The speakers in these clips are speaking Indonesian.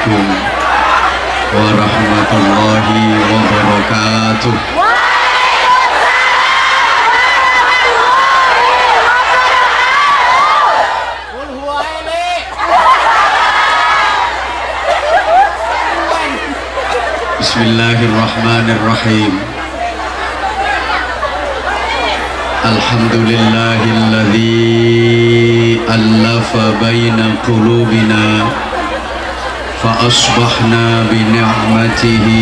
Assalamualaikum warahmatullahi wabarakatuh. Bismillahirrahmanirrahim. Alhamdulillahilladzi allafa baina qulubina fa asbahna bi ni'matihi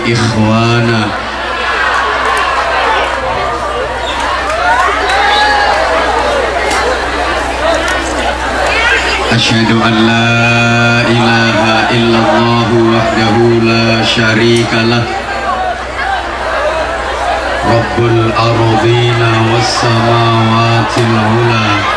ikhwana. Asyhadu an la ilaha illallah wahdahu la syarikalah Rabbul ardina was samawatil ula.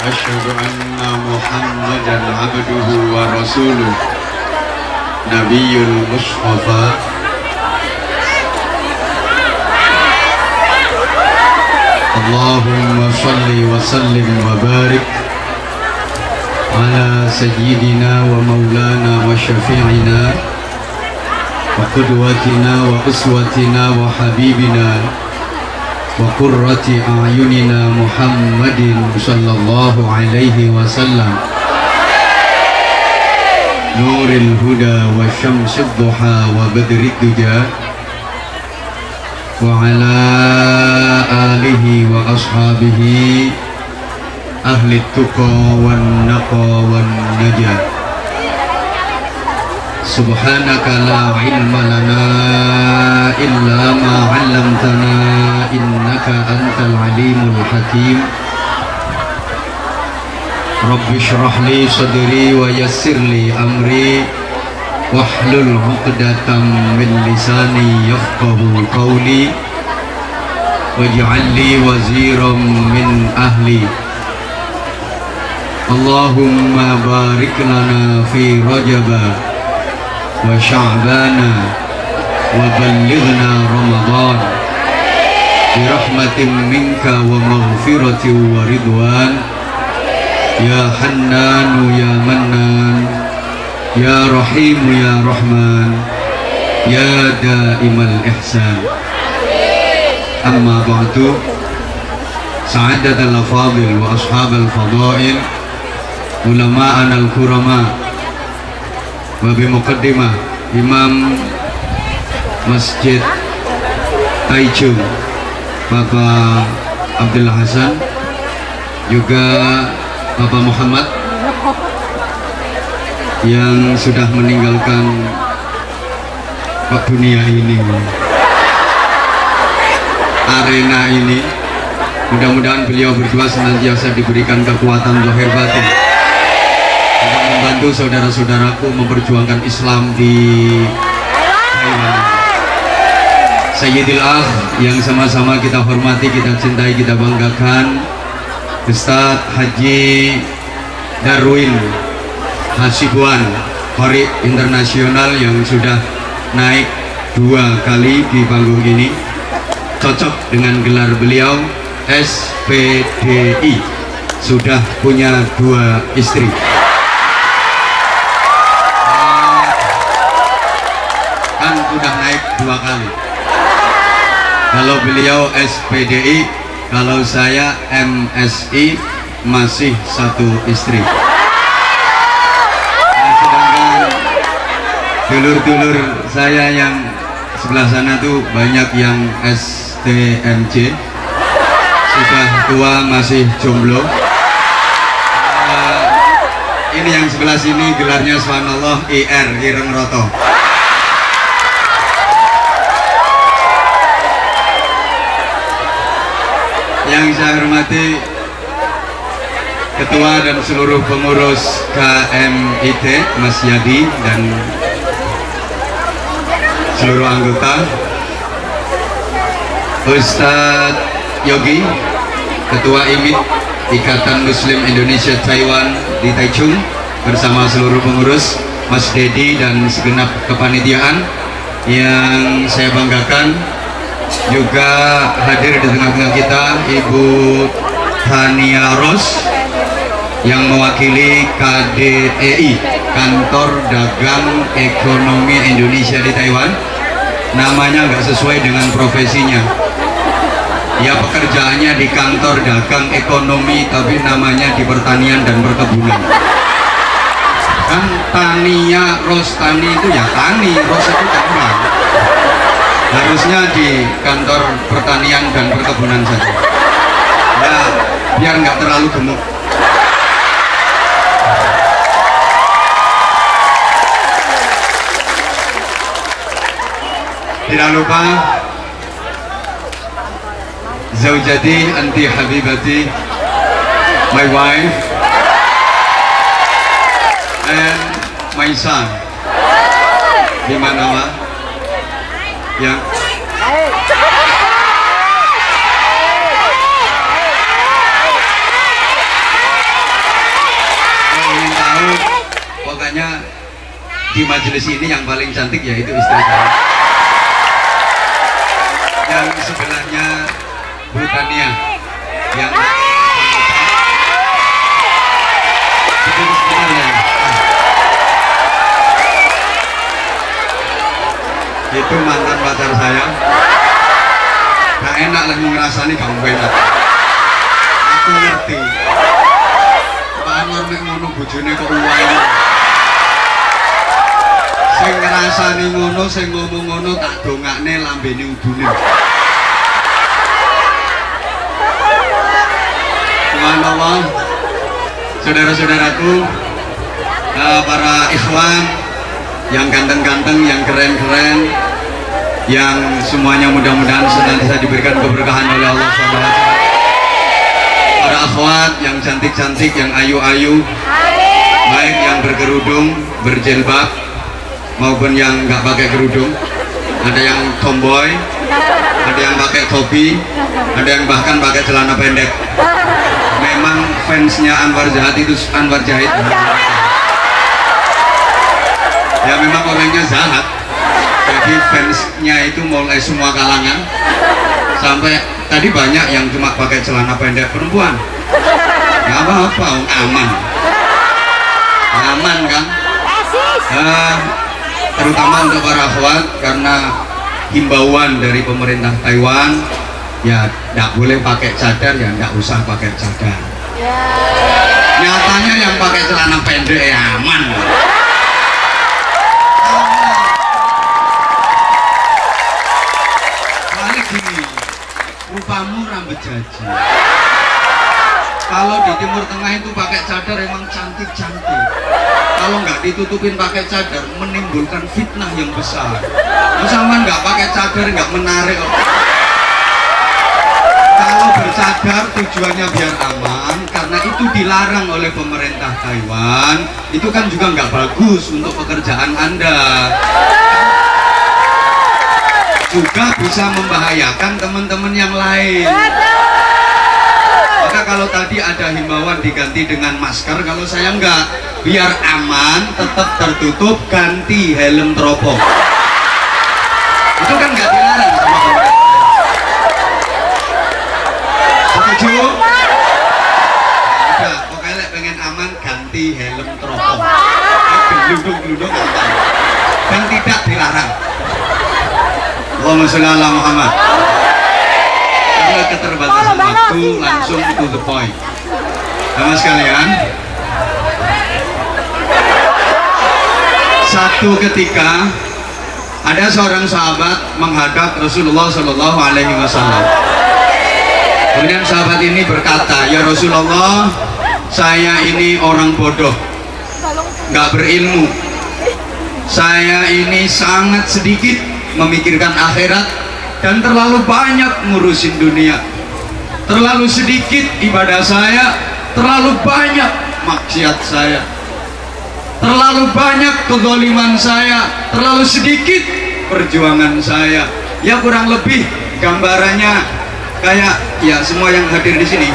Asyhadu anna Muhammadan abduhu wa rasuluh Nabiyul Mustafa Allahumma salli wa sallim wa barik ala sayyidina wa maulana wa syafi'ina wa qudwatina wa uswatina wa habibina wa qurrati a'yunina Muhammadin sallallahu alaihi wasallam Nuril huda wa syamsid duha wa badrid duja wa ala alihi wa ashabihi ahli tuqa wan naqa wan najah. Subhanaka la ilma lana illa ma 'allamtana innaka antal alimul hakim. Rabbi shrah li sadri wa yassir li amri wahlul 'uqdatam min lisani yafqahu qawli waj'al li waziran min ahli. Allahumma barik lana fi Rajaba wa Sya'bana wa ballighna Ramadan bi rahmatin minka wa maghfiratin wa ridwan. Ya Hannanu ya Mannan Ya Rahimu ya Rahman Ya Daimal Ihsan. Amma ba'du. Sa'adatal afadil wa ashabal fadail ulama'an al-kurama wa bimuqaddimah Imam Masjid Taichung Bapak Abdul Hasan, juga Bapak Muhammad yang sudah meninggalkan dunia ini, arena ini. Mudah-mudahan beliau berdua senantiasa diberikan kekuatan zahir batin untuk membantu saudara-saudaraku memperjuangkan Islam di Taiwan. Sayyidil Akh yang sama-sama kita hormati, kita cintai, kita banggakan, Ustadz Haji Darwin Hasibuan, Qari internasional yang sudah naik 2 kali di panggung ini, cocok dengan gelar beliau SPDI, sudah punya 2 istri. Kan sudah naik 2 kali. Kalau beliau SPDI, kalau saya MSI, masih 1 istri. Nah, sedangkan dulur-dulur saya yang sebelah sana tuh banyak yang STMJ, sudah tua masih jomblo. Ini yang sebelah sini gelarnya subhanallah IR, Ireng Roto. Yang saya hormati Ketua dan seluruh pengurus KMIT Mas Yadi dan seluruh anggota, Ustadz Yogi, Ketua IMIT Ikatan Muslim Indonesia Taiwan di Taichung bersama seluruh pengurus, Mas Dedi dan segenap kepanitiaan yang saya banggakan juga hadir di tengah-tengah kita Ibu Tania Ros yang mewakili KDEI, Kantor Dagang Ekonomi Indonesia di Taiwan. Namanya nggak sesuai dengan profesinya. Ya, pekerjaannya di kantor dagang ekonomi, tapi namanya di pertanian dan perkebunan. Kan Tania Ros, tani itu ya tani, Ros itu tambang. Harusnya di kantor pertanian dan perkebunan saja. Ya, biar nggak terlalu gemuk. Tidak lupa Zaujati, anti habibati, my wife and my son. Di mana, Pak? Ya. Kalau ingin tahu, pokoknya di majelis ini yang paling cantik yaitu istri saya. Yang sebelahnya Bu Tania, yang sebentar ya. Itu mantan pacar saya. Gak enak lah ngerasani kamu enak. Aku ngerti. Pak Anwar mek ngono bojone kok uwae. Sing ngrasani ngono, sing ngomong ngono tak dongakne lambene udune. Subhanallah, saudara-saudaraku, para ikhwan yang ganteng-ganteng, yang keren-keren, yang semuanya mudah-mudahan senantiasa diberikan keberkahan oleh Allah SWT. Para akhwat yang cantik-cantik, yang ayu-ayu, baik yang berkerudung, berjilbab, maupun yang nggak pakai kerudung. Ada yang tomboy, ada yang pakai topi, ada yang bahkan pakai celana pendek. Memang fansnya Anwar Jahat itu Anwar Jahit. Ya memang orangnya jahat. Jadi fansnya itu mulai semua kalangan. Sampai tadi banyak yang cuma pakai celana pendek perempuan. Nggak apa-apa, aman. Aman kan? Terutama untuk para akhwat, karena himbauan dari pemerintah Taiwan, ya tidak boleh pakai cadar, ya tidak usah pakai cadar. Nyatanya yang pakai celana pendek ya aman. Soalnya gini, rupamu rambut jaji. Kalau di Timur Tengah itu pakai cadar emang cantik-cantik. Kalau nggak ditutupin pakai cadar menimbulkan fitnah yang besar. Sama nggak pakai cadar nggak menarik. Kalau bercadar tujuannya biar aman, karena itu dilarang oleh pemerintah Taiwan. Itu kan juga nggak bagus untuk pekerjaan Anda. Juga bisa membahayakan teman-teman yang lain. Maka kalau tadi ada himbauan diganti dengan masker, kalau saya enggak, biar aman, tetap tertutup, ganti helm teropong. Itu kan nggak dilarang sama pemerintah. Setuju? Udah, pokoknya pengen aman, ganti helm teropong. Gelundung-gelundung dan tidak dilarang. Allahumma sholli ala Muhammad. Karena keterbatasan waktu, langsung to the point. Sama sekalian, satu ketika ada seorang sahabat menghadap Rasulullah Shallallahu Alaihi Wasallam. Kemudian sahabat ini berkata, ya Rasulullah, saya ini orang bodoh, nggak berilmu. Saya ini sangat sedikit memikirkan akhirat dan terlalu banyak ngurusin dunia. Terlalu sedikit ibadah saya, terlalu banyak maksiat saya, terlalu banyak kezaliman saya, terlalu sedikit perjuangan saya. Ya kurang lebih gambarannya kayak ya semua yang hadir di sini.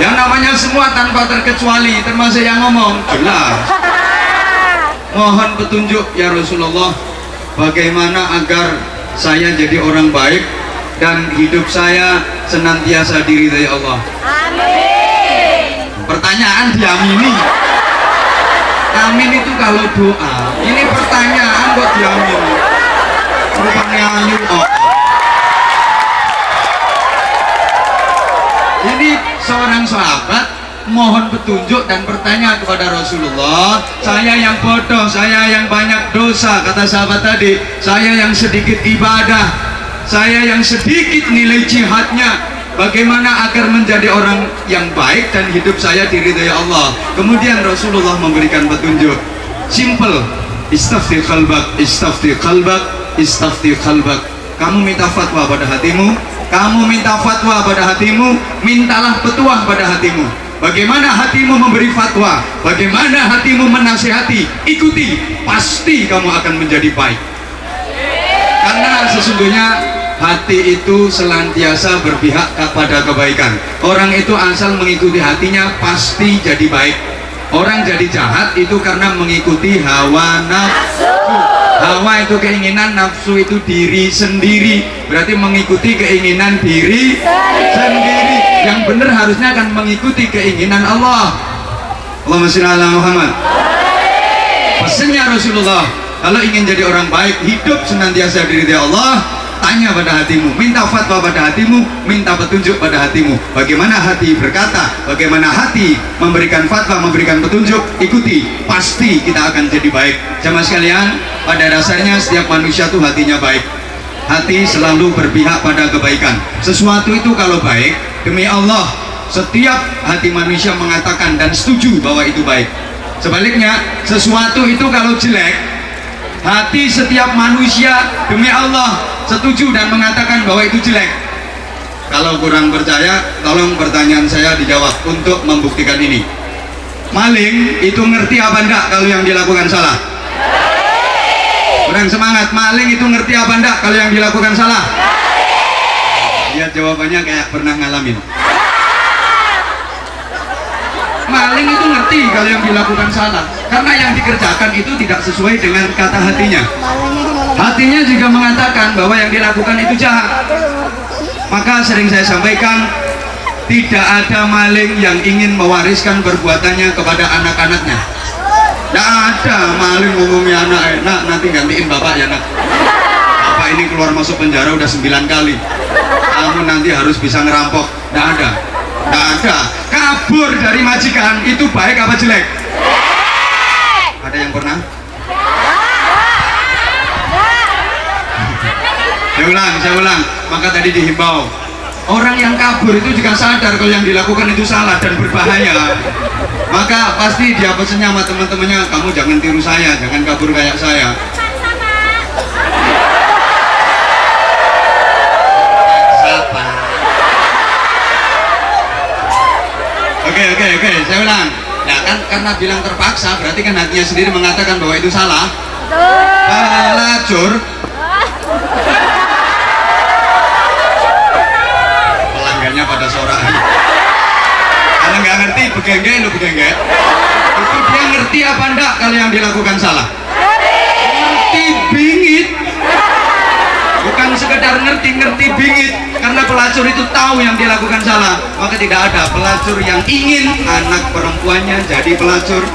Yang namanya semua tanpa terkecuali, termasuk yang ngomong jelas. Mohon petunjuk ya Rasulullah. bagaimana agar saya jadi orang baik dan hidup saya senantiasa diridhai Allah. Amin. Pertanyaan diamini. Amin itu kalau doa. Ini pertanyaan kok diamini. Pertanyaan oh. Ini seorang sahabat mohon petunjuk dan bertanya kepada Rasulullah, saya yang bodoh, saya yang banyak dosa, kata sahabat tadi, saya yang sedikit ibadah, saya yang sedikit nilai jihadnya, bagaimana agar menjadi orang yang baik dan hidup saya diridhai Allah. Kemudian Rasulullah memberikan petunjuk simple, istafti qalbak, istafti qalbak, istafti qalbak. Kamu minta fatwa pada hatimu, kamu minta fatwa pada hatimu, mintalah petuah pada hatimu. Bagaimana hatimu memberi fatwa, bagaimana hatimu menasihati, ikuti, pasti kamu akan menjadi baik. Karena sesungguhnya hati itu senantiasa berpihak kepada kebaikan. Orang itu asal mengikuti hatinya pasti jadi baik. Orang jadi jahat itu karena mengikuti hawa nafsu. Hawa itu keinginan, nafsu itu diri sendiri. Berarti mengikuti keinginan diri sendiri. Yang benar harusnya akan mengikuti keinginan Allah. Allahumma shalli ala Muhammad. Pesannya Rasulullah, kalau ingin jadi orang baik, hidup senantiasa diridhai Allah, tanya pada hatimu, minta fatwa pada hatimu, minta petunjuk pada hatimu. Bagaimana hati berkata, bagaimana hati memberikan fatwa, memberikan petunjuk, ikuti, pasti kita akan jadi baik. Jamaah sekalian, pada dasarnya setiap manusia tuh hatinya baik. Hati selalu berpihak pada kebaikan. Sesuatu itu kalau baik, demi Allah, setiap hati manusia mengatakan dan setuju bahwa itu baik. Sebaliknya, sesuatu itu kalau jelek, hati setiap manusia demi Allah setuju dan mengatakan bahwa itu jelek. Kalau kurang percaya, tolong pertanyaan saya dijawab untuk membuktikan ini. Maling itu ngerti apa enggak kalau yang dilakukan salah? Kurang semangat. Maling itu ngerti apa enggak kalau yang dilakukan salah? Lihat jawabannya kayak pernah ngalamin. Maling itu ngerti kalau yang dilakukan salah, karena yang dikerjakan itu tidak sesuai dengan kata hatinya. Hatinya juga mengatakan bahwa yang dilakukan itu jahat. Maka sering saya sampaikan, tidak ada maling yang ingin mewariskan perbuatannya kepada anak-anaknya. Tidak ada maling ngomongnya anak enak, nanti gantiin bapak ya nak. Bapak ini keluar masuk penjara udah 9 kali. Kamu nanti harus bisa ngerampok. Tidak ada. Tidak ada. Kabur dari majikan itu baik apa jelek? Ada yang pernah? Saya ulang. Maka tadi dihimbau, orang yang kabur itu juga sadar kalau yang dilakukan itu salah dan berbahaya. Maka pasti dia pesennya sama teman-temannya, kamu jangan tiru saya, jangan kabur kayak saya. Oke, saya ulang. Ya kan karena bilang terpaksa, berarti kan hatinya sendiri mengatakan bahwa itu salah. Pelacur. Pelanggannya pada sorak. Kalau nggak ngerti, begengge lu begengge. Itu dia ngerti apa enggak kalau yang dilakukan salah? Ngerti bingit. Bukan sekedar ngerti bingit, karena pelacur itu tahu yang dilakukan salah. Maka tidak ada pelacur yang ingin anak perempuannya jadi pelacur.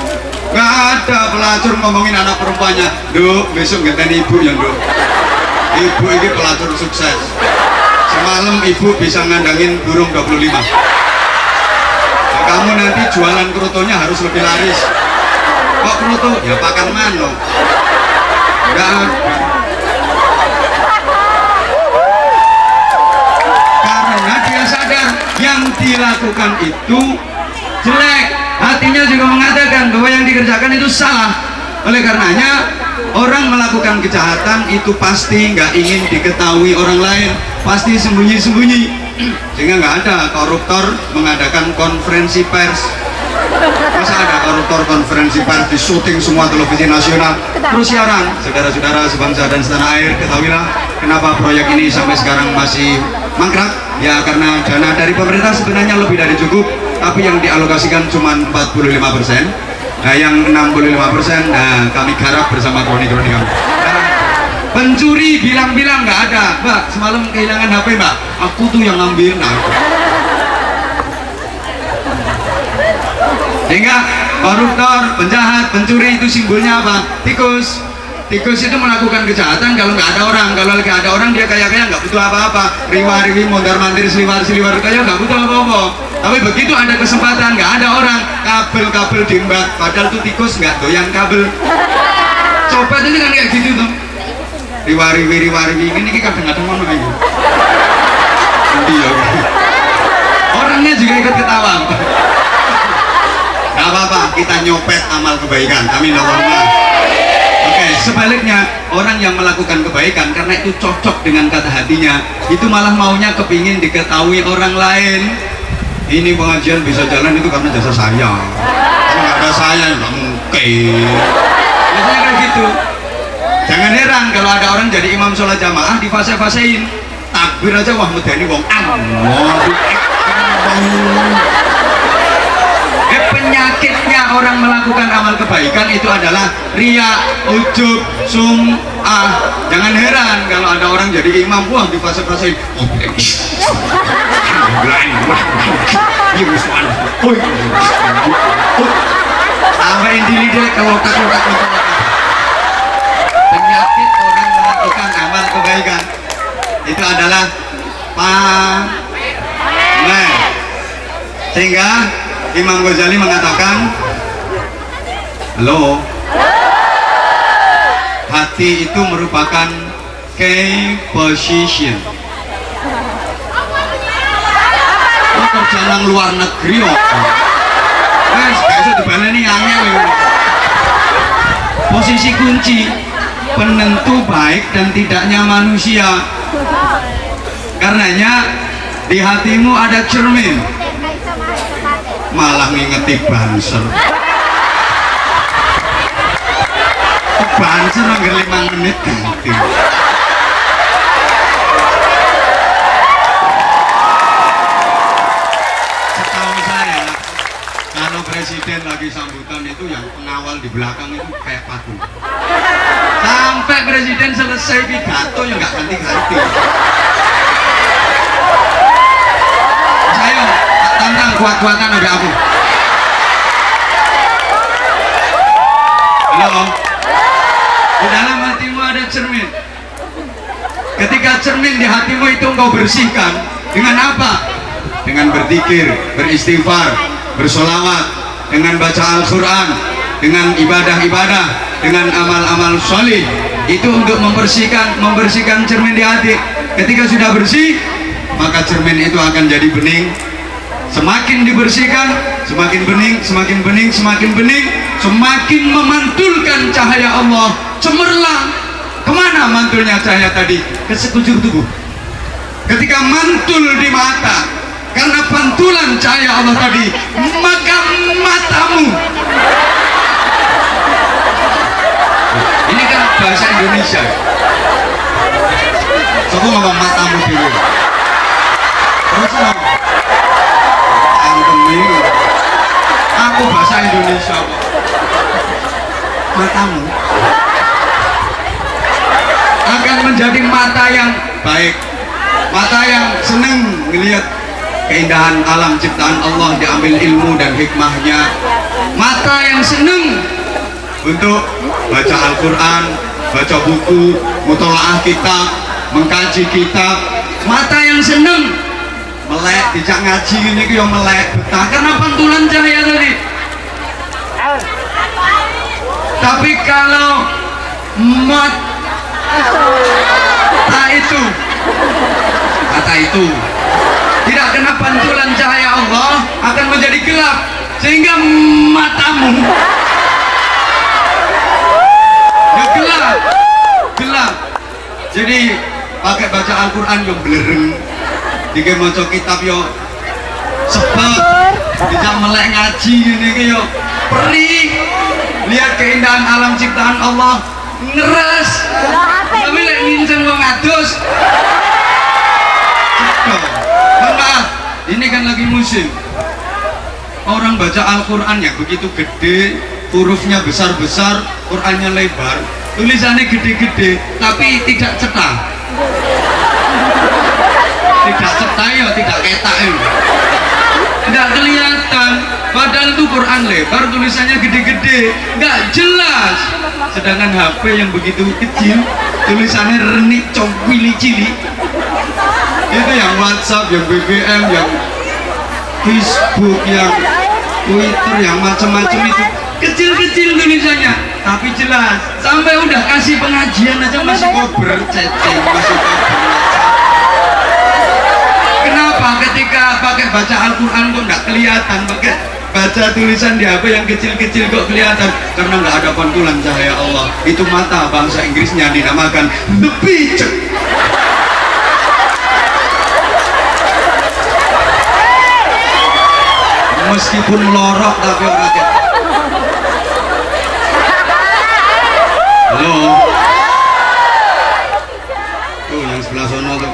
Gak ada pelacur ngomongin anak perempuannya, Duk, besok ngeten ibu ya Duk. Ibu ini pelacur sukses. Semalam ibu bisa ngandangin burung 25. Nah, kamu nanti jualan kerutonya harus lebih laris. Kok keruto? Ya pakan mano. Gak ada. Yang dilakukan itu jelek, hatinya juga mengatakan bahwa yang dikerjakan itu salah. Oleh karenanya orang melakukan kejahatan itu pasti nggak ingin diketahui orang lain, pasti sembunyi-sembunyi. Sehingga nggak ada koruptor mengadakan konferensi pers. Masa ada koruptor konferensi pers di syuting semua televisi nasional terus siaran? Saudara-saudara sebangsa dan setanah air, ketahuilah kenapa proyek ini sampai sekarang masih mangkrak. Ya karena dana dari pemerintah sebenarnya lebih dari cukup, tapi yang dialokasikan cuma 45%. Nah yang 65% kami garap bersama kroni-kroni kami. Nah, Pencuri bilang-bilang nggak ada. Mbak, semalam kehilangan HP mbak. Aku tuh yang ngambil. Nah, sehingga koruptor, penjahat, pencuri itu simbolnya apa? Tikus. Tikus itu melakukan kejahatan kalau nggak ada orang. Kalau lagi ada orang dia kaya-kaya nggak butuh apa-apa. Riwa-riwi, mondar-mandir, seliwar-seliwar kaya nggak butuh apa-apa. Tapi begitu ada kesempatan nggak ada orang, kabel-kabel diembat. Padahal tuh tikus nggak doyan kabel. Copet itu kan kayak gitu tuh. Riwa-riwi ini kadang-kadang mana ini. Iya. Orangnya juga ikut ketawa. Gak apa-apa, kita nyopet amal kebaikan. Amin Allahumma. Oke, sebaliknya orang yang melakukan kebaikan karena itu cocok dengan kata hatinya, itu malah maunya kepingin diketahui orang lain. Ini pengajian bisa jalan itu karena jasa saya. Kalau nggak ada saya nggak mungkin. Biasanya kayak gitu. Jangan heran kalau ada orang jadi imam sholat jamaah di fase-fasein takbir aja wah medeni wong penyakitnya orang melakukan amal kebaikan itu adalah riya, ujub, sum'ah. Jangan heran kalau ada orang jadi imam wah di fase-fasein sampai dili-dili ke lotak-lotak. Penyakit orang melakukan amal kebaikan itu adalah pamer. Sehingga Imam Ghazali mengatakan, halo, hati itu merupakan key position. Kerja nang luar negeri biasa dibaleni angel. Posisi kunci penentu baik dan tidaknya manusia. Karenanya di hatimu ada cermin, malah ngingeti banser. Banser nangger 5 menit ganti. Setahu saya kalau presiden lagi sambutan itu yang pengawal di belakang itu kayak patung. Sampai presiden selesai pidato ya nggak ganti-ganti. Saya tantang kuat-kuatan ada aku. Halo. Di dalam hatimu ada cermin. Ketika cermin di hatimu itu engkau bersihkan dengan apa? Dengan berzikir, beristighfar, bersolawat, dengan baca Al-Quran, dengan ibadah-ibadah, dengan amal-amal solih. Itu untuk membersihkan cermin di hati. Ketika sudah bersih, maka cermin itu akan jadi bening. Semakin dibersihkan, semakin bening, semakin bening, semakin bening, semakin memantulkan cahaya Allah, cemerlang. Kemana mantulnya cahaya tadi? Ke sekujur tubuh. Ketika mantul di mata, karena pantulan cahaya Allah tadi, maka matamu. Ini kan bahasa Indonesia. Coba ngomong matamu dulu. Terus aku bahasa Indonesia. Matamu akan menjadi mata yang baik, mata yang senang melihat keindahan alam ciptaan Allah, diambil ilmu dan hikmahnya, mata yang senang untuk baca Al-Quran, baca buku, mutolaah kitab, mengkaji kitab, mata yang senang melek, dijak ngaji ini yang melek betah karena pantulan cahaya tadi. Tapi kalau kata itu tidak kena pantulan cahaya Allah, akan menjadi gelap sehingga matamu ya gelap. Jadi pakai baca Al-Quran yang belereng, jika maca kitab yo sebab tidak melek ngaji ini yo perih, lihat keindahan alam ciptaan Allah ngeres. Tapi lek nginceng wong adus. Maaf, ini kan lagi musim. Orang baca Al-Quran yang begitu gede, hurufnya besar-besar, Qurannya lebar. tulisannya gede-gede tapi tidak cetak. Tidak cetak ya, tidak ketak ya. Nggak kelihatan, padahal itu Quran lebar, tulisannya gede-gede, nggak jelas. Sedangkan HP yang begitu kecil, tulisannya renik cowili cili. Itu yang WhatsApp, yang BBM, yang Facebook, yang Twitter, yang macam-macam itu kecil-kecil tulisannya, tapi jelas. Sampai udah kasih pengajian aja masih kober ceceng, masih kober. Kenapa ketika pakai baca Al-Quran kok nggak kelihatan, pakai baca tulisan di HP yang kecil-kecil kok kelihatan? Karena nggak ada pantulan cahaya Allah. Itu mata, bahasa Inggrisnya dinamakan the picture. Meskipun lorok tapi orang kayak halo tuh yang sebelah sono tuh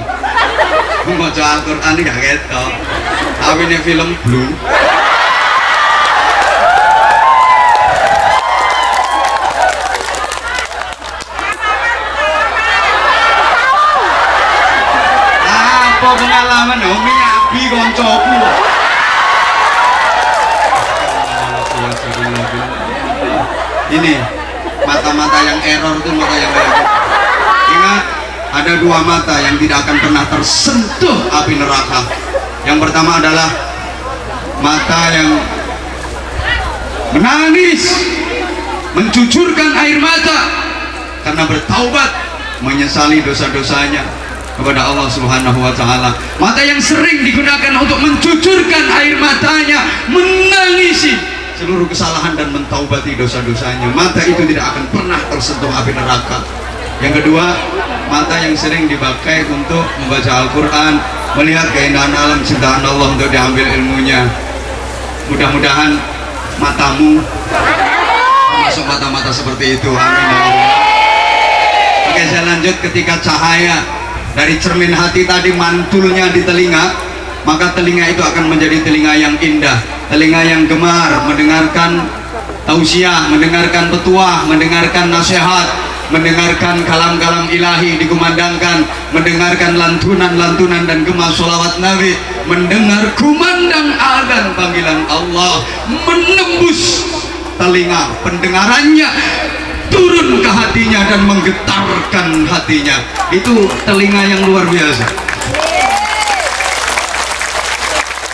membaca Al-Quran ini gak ketok, tapi ini film Blue. Apa pengalaman Umi Abi koncoku? Ini mata-mata yang error itu mata yang error. Ingat, ada dua mata yang tidak akan pernah tersentuh api neraka. Yang pertama adalah mata yang menangis, mencucurkan air mata karena bertaubat, menyesali dosa-dosanya kepada Allah Subhanahu wa Ta'ala. Mata yang sering digunakan untuk mencucurkan air matanya, menangisi seluruh kesalahan dan mentaubati dosa-dosanya. Mata itu tidak akan pernah tersentuh api neraka. Yang kedua, mata yang sering dipakai untuk membaca Al-Quran, melihat keindahan alam ciptaan Allah untuk diambil ilmunya. Mudah-mudahan matamu masuk mata-mata seperti itu. Amin ya Allah. Oke, saya lanjut. Ketika cahaya dari cermin hati tadi mantulnya di telinga, maka telinga itu akan menjadi telinga yang indah, telinga yang gemar mendengarkan tausiah, mendengarkan petuah, mendengarkan nasihat, mendengarkan kalam-kalam ilahi dikumandangkan, mendengarkan lantunan-lantunan dan gema sholawat Nabi, mendengar kumandang adzan panggilan Allah, menembus telinga pendengarannya, turun ke hatinya dan menggetarkan hatinya. Itu telinga yang luar biasa.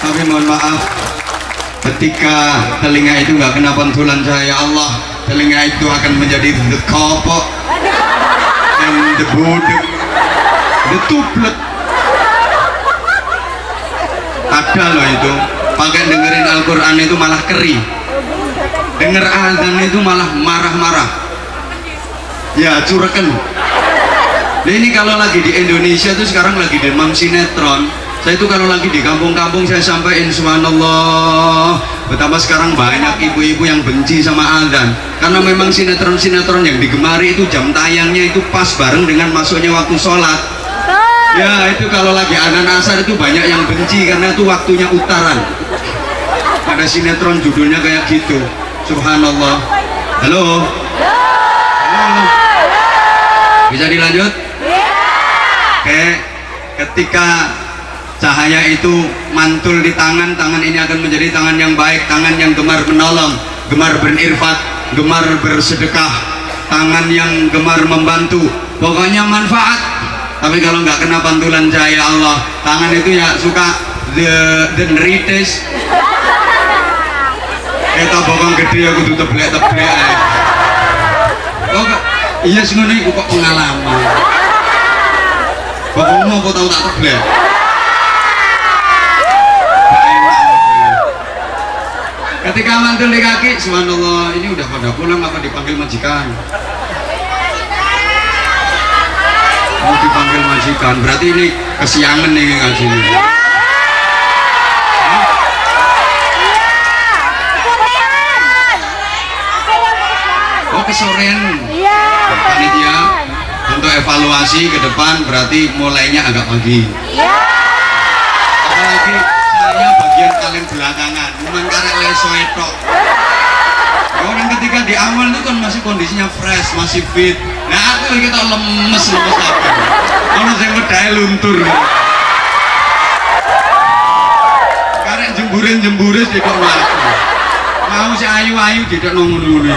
Tapi mohon maaf, ketika telinga itu nggak kena pantulan cahaya Allah, telinga itu akan menjadi the kopok and the bodek, the tuplet. Ada loh itu, pakai dengerin Al-Quran itu malah keri, denger azan itu malah marah-marah, ya cureken. Nah ini kalau lagi di Indonesia tuh sekarang lagi demam sinetron. Saya itu kalau lagi di kampung-kampung saya sampaikan subhanallah, betapa sekarang banyak ibu-ibu yang benci sama adzan karena memang sinetron-sinetron yang digemari itu jam tayangnya itu pas bareng dengan masuknya waktu sholat. Ya itu kalau lagi adzan asar itu banyak yang benci karena itu waktunya utaran. Ada sinetron judulnya kayak gitu. Subhanallah. Halo. Halo. Bisa dilanjut? Oke. Ketika cahaya itu mantul di tangan, tangan ini akan menjadi tangan yang baik, tangan yang gemar menolong, gemar berirfat, gemar bersedekah, tangan yang gemar membantu, pokoknya manfaat. Tapi kalau nggak kena pantulan cahaya Allah, tangan itu ya suka the nerites. Kita bokong gede aku tutup teblek-teblek. Oh iya ngono iku kok pengalaman. Bokongmu kok tahu tak teblek. Ketika mantul di kaki, subhanallah, ini udah pada pulang apa dipanggil majikan? Mau dipanggil majikan, berarti ini kesiangan nih ngaji ini. Oh kesorean. Panitia untuk evaluasi ke depan berarti mulainya agak pagi. Apalagi saya bagian paling belakangan, cuman karek leso etok. Orang ketika di awal itu kan masih kondisinya fresh, masih fit. Nah aku kita lemes apa? Orang yang medai luntur. Karek jemburin di kok mati. Mau si ayu tidak nongol.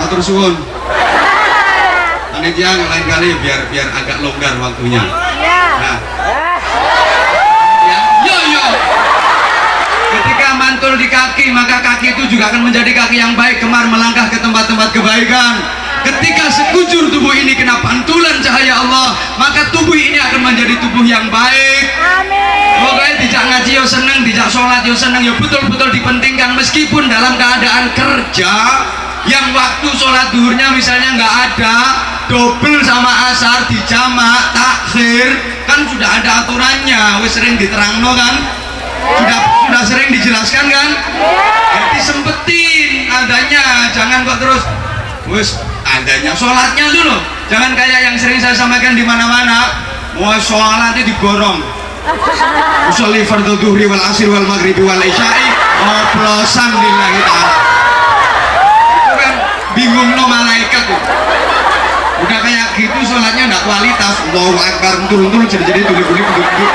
Matur suwun. Panitia lain kali biar agak longgar waktunya. Nah. Yo. Ketika mantul di kaki, maka kaki itu juga akan menjadi kaki yang baik, gemar melangkah ke tempat-tempat kebaikan. Ketika sekujur tubuh ini kena pantulan cahaya Allah, maka tubuh ini akan menjadi tubuh yang baik. Amin. Pokoknya tidak ngaji yo seneng, tidak sholat yo seneng, yo betul-betul dipentingkan meskipun dalam keadaan kerja yang waktu sholat duhurnya misalnya nggak ada, double sama asar dijamak takhir, kan sudah ada aturannya, wis sering diterangno kan, sudah sering dijelaskan kan, jadi sempetin adanya, jangan kok terus wis adanya sholatnya dulu, jangan kayak yang sering saya sampaikan di mana-mana, mau sholatnya digorong, usolli fardhu dhuhri wal asri wal maghribi wal isya'i oplosan lillahi ta'ala. Bingung no malaikat tuh. Udah kayak gitu sholatnya enggak kualitas. Allahu Akbar untul-untul jadi tuli-tuli duduk-duduk.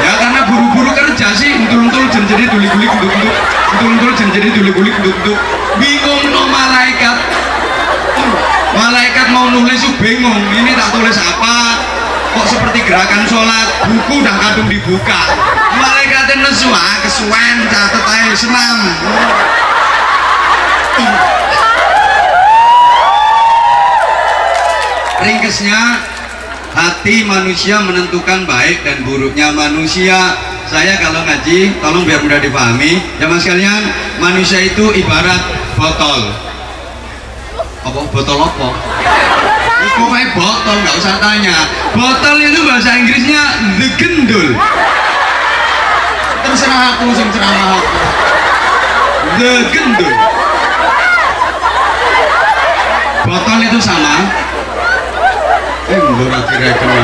Ya karena buru-buru kerja sih untul-untul jadi tuli-tuli duduk-duduk. Untul-untul jadi tuli-tuli duduk-duduk. Bingung no malaikat. Malaikat mau nulis tuh bingung. Ini tak tulis apa? Kok seperti gerakan sholat? Buku udah kadung dibuka. Malaikatnya nesu kesuwen catet aja senam. Ringkesnya, hati manusia menentukan baik dan buruknya manusia. Saya kalau ngaji, tolong biar mudah dipahami jamaah sekalian, manusia itu ibarat botol. Apa? Botol apa? Pokoknya botol, nggak usah tanya. Botol itu bahasa Inggrisnya the gendul. Terserah aku sing ceramah aku. The gendul. Botol itu sama. Mbok kira-kira.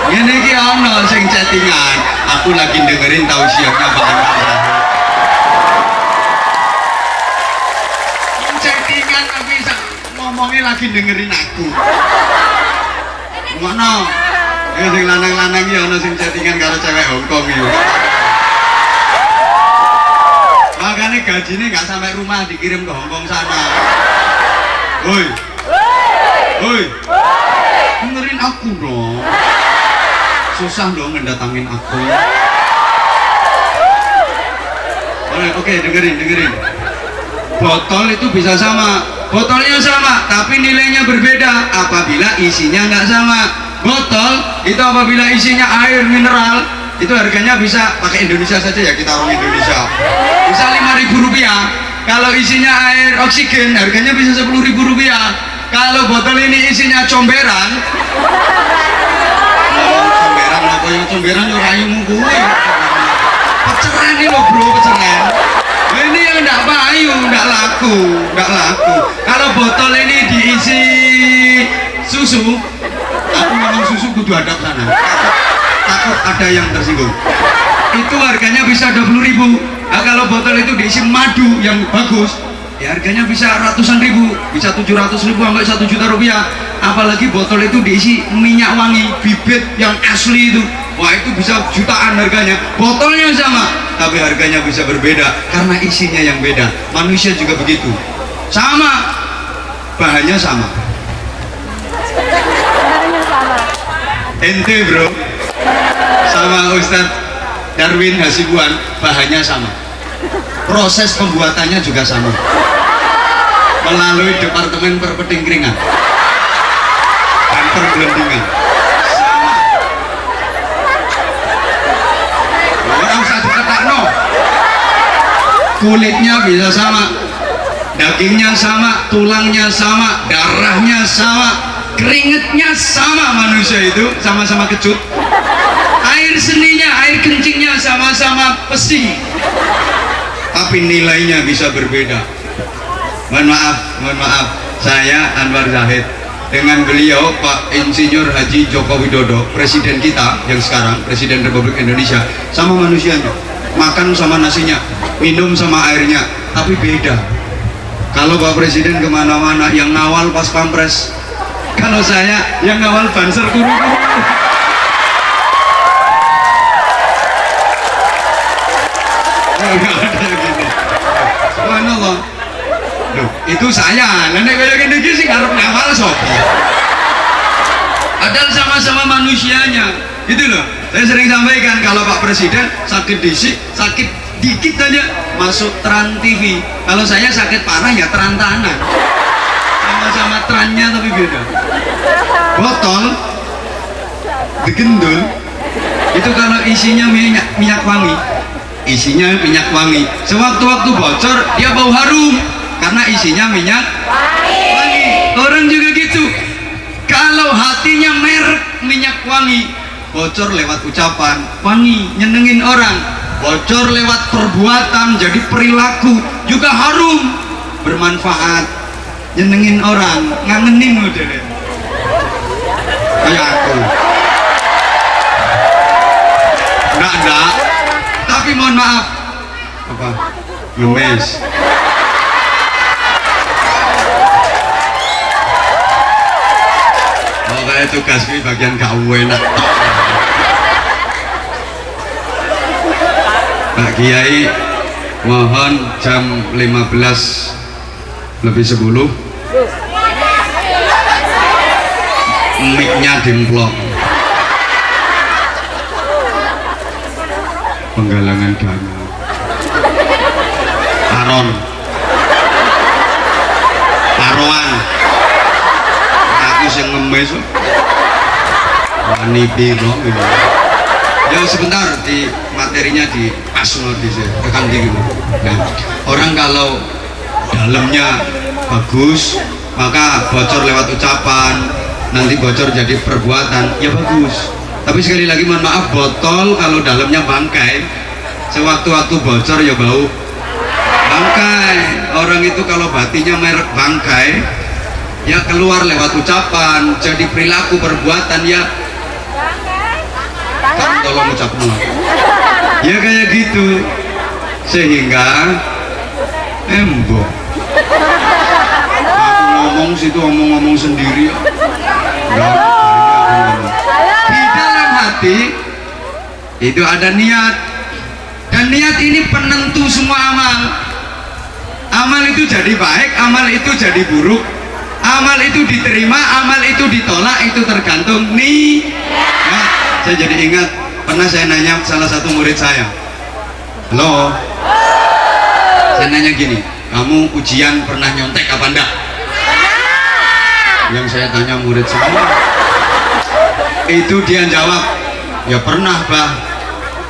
Ngene iki ana sing chattingan. Aku lagi dengerin tausiahnya Pak Anwar. Chattingan tapi ngomongnya lagi dengerin aku. Ngono. Ya sing lanang-lanang iki ana sing chattingan karo cewek Hongkong iki. Makanya gajinya nggak sampai rumah dikirim ke Hongkong sana. Woi, dengerin aku dong. Susah dong mendatangin aku. Oke, dengerin. Botol itu bisa sama, botolnya sama, tapi nilainya berbeda apabila isinya nggak sama. Botol itu apabila isinya air mineral, itu harganya bisa pakai Indonesia saja ya, kita orang Indonesia. Bisa Rp5.000. Kalau isinya air oksigen, harganya bisa Rp10.000. Kalau botol ini isinya comberan, comberan yo rayumu kuwi. Peceran ini loh bro, peceran. Ini yang enggak payu, enggak laku. Kalau botol ini diisi susu, aku ngomong susu kudu adab sana. Takut ada yang tersinggung. Itu harganya bisa Rp20.000. Nah, kalau botol itu diisi madu yang bagus, ya harganya bisa ratusan ribu, bisa 700.000 sampai 1 juta rupiah. Apalagi botol itu diisi minyak wangi bibit yang asli itu, wah itu bisa jutaan harganya. Botolnya sama tapi harganya bisa berbeda karena isinya yang beda. Manusia juga begitu, sama bahannya sama. Ente bro sama Ustadz Darwin Hasibuan bahannya sama, proses pembuatannya juga sama melalui Departemen Perpetingkringan dan Pergelendingan. Orang usah diketakno. Kulitnya bisa sama, dagingnya sama, tulangnya sama, darahnya sama, keringetnya sama. Manusia itu sama-sama kecut. Air seninya, air kencingnya sama-sama pesing, tapi nilainya bisa berbeda. Mohon maaf, saya Anwar Zahid dengan beliau Pak Insinyur Haji Joko Widodo, presiden kita yang sekarang, Presiden Republik Indonesia, sama manusianya. makan sama nasinya, minum sama airnya, tapi beda. Kalau Pak Presiden kemana-mana yang ngawal pas pampres, kalau saya yang ngawal banser kuru-kuru. Nggak ada gini. Subhanallah. Loh, itu saya. Lah nek kaya ngene iki sing arep ngawal sapa? Padahal sama-sama manusianya. Itu loh. Saya sering sampaikan kalau Pak Presiden sakit sakit dikit aja masuk Trans TV. Kalau saya sakit parah ya Trantanan. Sama-sama trannya tapi beda. Botol digendul itu kalau isinya minyak wangi. Isinya minyak wangi. Sewaktu-waktu bocor dia bau harum karena isinya minyak wangi. Orang juga gitu. Kalau hatinya merek minyak wangi, bocor lewat ucapan wangi, nyenengin orang. Bocor lewat perbuatan jadi perilaku juga harum, bermanfaat, nyenengin orang, ngangenin modelnya. Kayak aku. Enggak. Tapi mohon maaf. Apa? Ngemes. Oh kayak tugas ini bagian gak enak. Pak Kiai mohon jam 15:10 mic-nya dimplok. Penggalangan dana paroan aku sing ngemes wani piro ini ya sebentar di materinya di pasno di tekan dikit. Nah, orang kalau dalamnya bagus maka bocor lewat ucapan, nanti bocor jadi perbuatan ya bagus. Tapi sekali lagi mohon maaf, botol kalau dalamnya bangkai sewaktu-waktu bocor ya bau bangkai. Orang itu kalau batinnya merek bangkai ya keluar lewat ucapan jadi perilaku perbuatan ya kan tolong ucapnya ya kayak gitu sehingga embok aku ngomong situ ngomong sendiri di dalam hati itu ada niat, dan niat ini penentu semua amal. Amal itu jadi baik, amal itu jadi buruk, amal itu diterima, amal itu ditolak, itu tergantung niat. Nah, saya jadi ingat pernah saya nanya salah satu murid saya, halo, saya nanya gini, kamu ujian pernah nyontek apa enggak? Yang saya tanya murid saya, itu dia jawab, ya pernah bah.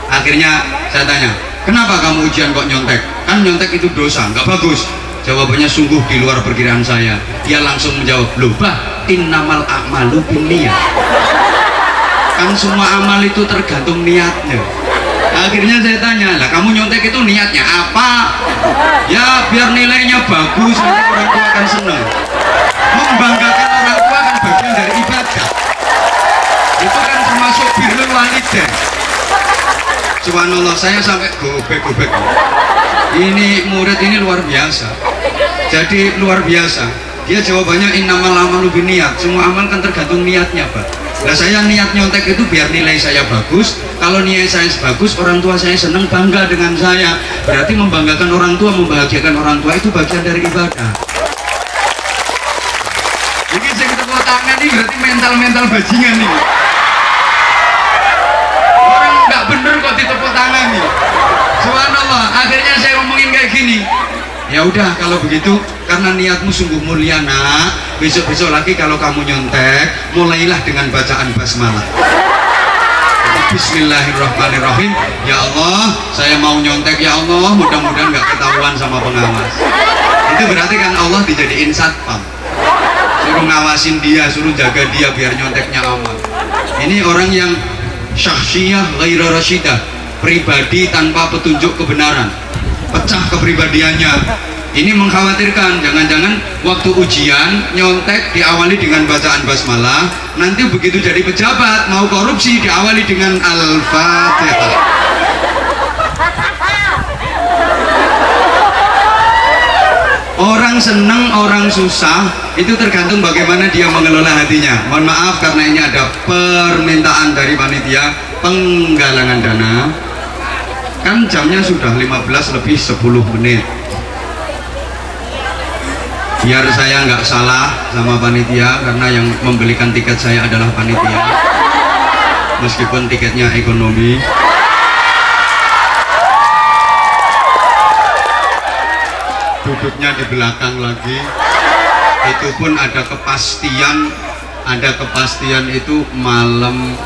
Akhirnya saya tanya, kenapa kamu ujian kok nyontek? Kan nyontek itu dosa, nggak bagus. Jawabannya sungguh di luar perkiraan saya. Dia langsung menjawab, loh bah, innamal a'malu binniyat. Kan semua amal itu tergantung niatnya. Akhirnya saya tanya, lah kamu nyontek itu niatnya apa? Ya biar nilainya bagus, nanti orang tua akan senang. Membanggakan orang tua kan bagian dari ibadah. Itu kan termasuk birrul walidain. Subhanallah, saya sampai gobek-gobek. Ini murid ini luar biasa. Jadi luar biasa. Dia jawabannya innamal a'malu binniyat. Semua amal kan tergantung niatnya, Pak. Nah, saya niat nyontek itu biar nilai saya bagus. Kalau nilai saya bagus, orang tua saya senang, bangga dengan saya. Berarti membanggakan orang tua, membahagiakan orang tua itu bagian dari ibadah. Jadi saya tepuk tangan ini berarti mental bajingan nih. Orang nggak bener kok ditepuk tangan nih. Subhanallah, akhirnya saya ngomongin kayak gini. Ya udah kalau begitu, karena niatmu sungguh mulia nak, besok-besok lagi kalau kamu nyontek, mulailah dengan bacaan basmalah. Bismillahirrahmanirrahim. Ya Allah, saya mau nyontek ya Allah, mudah-mudahan nggak ketahuan sama pengawas. Itu berarti kan Allah dijadiin satpam, suruh ngawasin dia, suruh jaga dia biar nyonteknya aman. Ini orang yang syakhsiyah ghairu rasyidah, pribadi tanpa petunjuk kebenaran, pecah kepribadiannya. Ini mengkhawatirkan, jangan-jangan waktu ujian nyontek diawali dengan bacaan basmalah, nanti begitu jadi pejabat mau korupsi diawali dengan al-fatihah. orang senang, orang susah itu tergantung bagaimana dia mengelola hatinya. Mohon maaf karena ini ada permintaan dari panitia penggalangan dana. Kan jamnya sudah 15 lebih 10 menit. Biar saya nggak salah sama panitia, karena yang membelikan tiket saya adalah panitia, meskipun tiketnya ekonomi. Duduknya di belakang lagi. Itu pun ada kepastian itu malam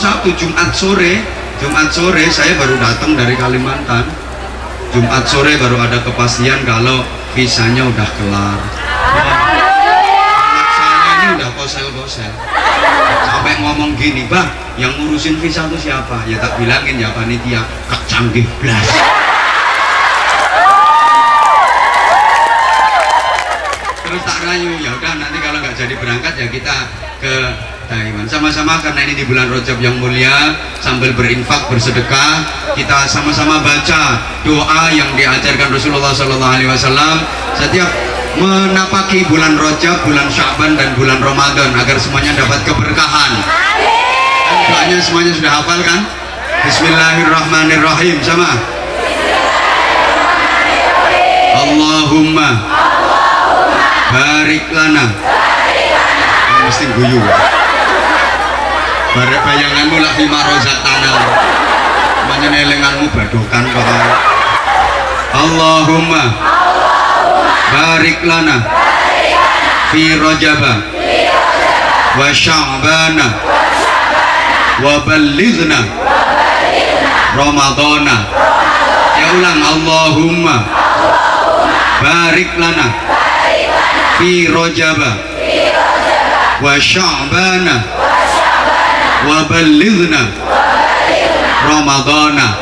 Sabtu, Jumat sore saya baru datang dari Kalimantan. Jumat sore baru ada kepastian kalau visanya udah kelar. Anak saya ini udah posel-posel sampai ngomong gini, "Bang, yang ngurusin visa itu siapa?" Ya tak bilangin ya panitia, kecanggih blas. Terus tak rayu, ya udah nanti kalau nggak jadi berangkat ya kita ke Taiwan sama-sama, karena ini di bulan Rajab yang mulia, sambil berinfak bersedekah kita sama-sama baca doa yang diajarkan Rasulullah SAW setiap menapaki bulan Rajab, bulan Sya'ban dan bulan Ramadan, agar semuanya dapat keberkahan. Doanya semuanya sudah hafal kan? Bismillahirrahmanirrahim sama. Allahumma barik lana. Mesti guyu. Barek bayanganmu lak fi marozat tanah. Menyenelenganmu badokan kok. Allahumma barik lana fi Rajaba wa Sya'bana wa ballighna Ramadana. Ya ulang, Allahumma barik lana fi Rajaba wa Sya'bana wa ballighna Ramadana.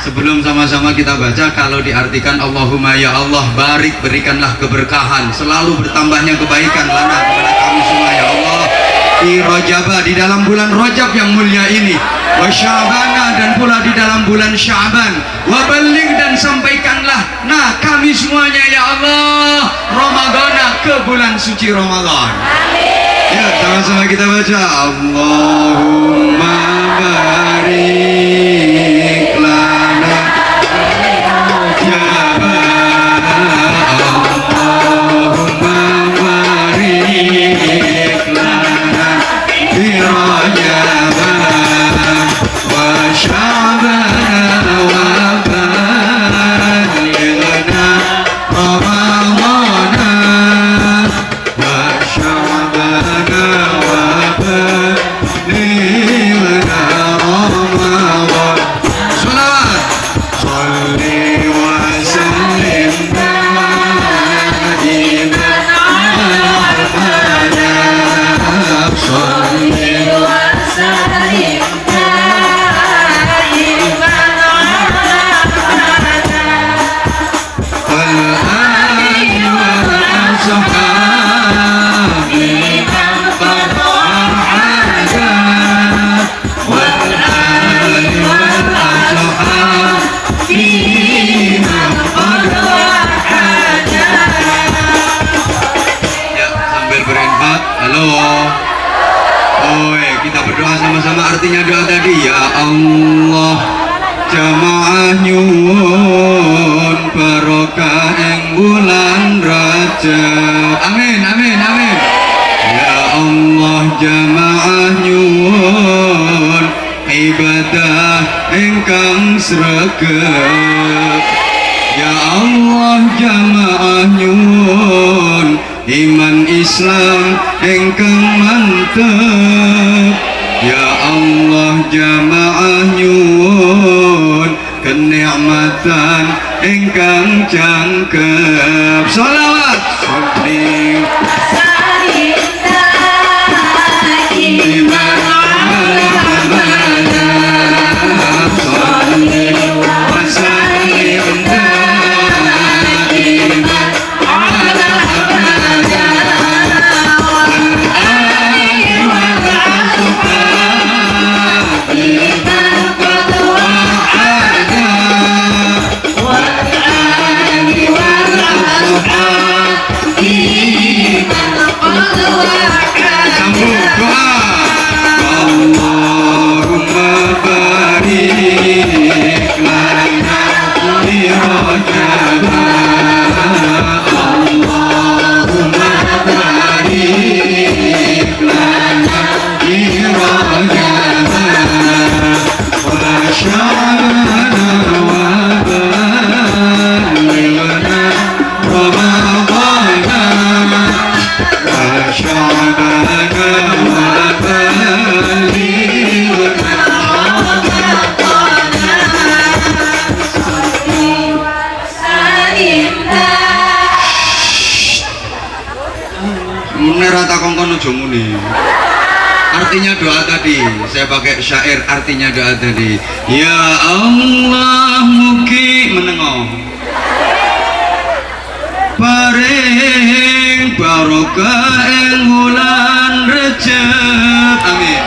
Sebelum sama-sama kita baca, kalau diartikan Allahumma ya Allah barik, berikanlah keberkahan, selalu bertambahnya kebaikan lana kepada kami semua ya Allah, di Rajaba, di dalam bulan Rajab yang mulia ini, wa Sya'bana, dan pula di dalam bulan Sya'ban, wa balligh, dan sampaikanlah nah kami semuanya ya Allah Ramadana, ke bulan suci Ramadan. Ya, sama-sama kita baca Allahumma barik lana Rajaba, Allahumma barik lana fi Rajaba wa Sya'ban wa ballighna Ramadana wa Sya'ban wa ballighna Ramadana. Shalawat Shalli wa sallim daiman abada. Shalli wa sallim kita berdoa sama-sama. Artinya doa tadi, ya Allah jamaah nyuwun barokah ing bulan Rajab. Amin amin amin. Ya Allah jamaah nyuwun ibadah ingkang sregep. Ya Allah jamaah nyuwun iman Islam ingkang mantep. Ya Allah jamaah nyuwun kenikmatan ingkang jangkep. Shalawat Sholli Rata kongkon ojo muni. Artinya doa tadi, saya pakai syair artinya doa tadi. Ya Allah mugi menengo paring barokah ing wulan Rejab. Amin.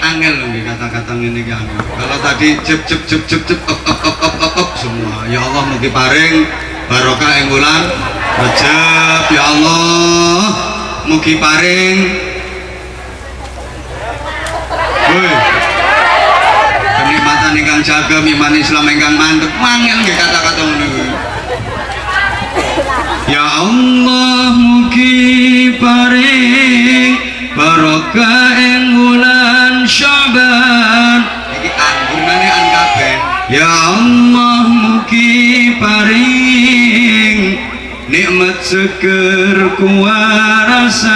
Angel lho kata-kata ngene iki angel. Kalau tadi jep up semua. Ya Allah mugi paring barokah ing wulan Rejab. Ya Allah mugi paring kenikmatan ingkang jagem, iman Islam ingkang mantep. Mangel nggih kata-kata ngono. Ya Allah mugi paring barokah ing wulan Sya'ban. Iki anggurane an kabeh. Ya Allah mugi paring nikmat seger kuwarasan.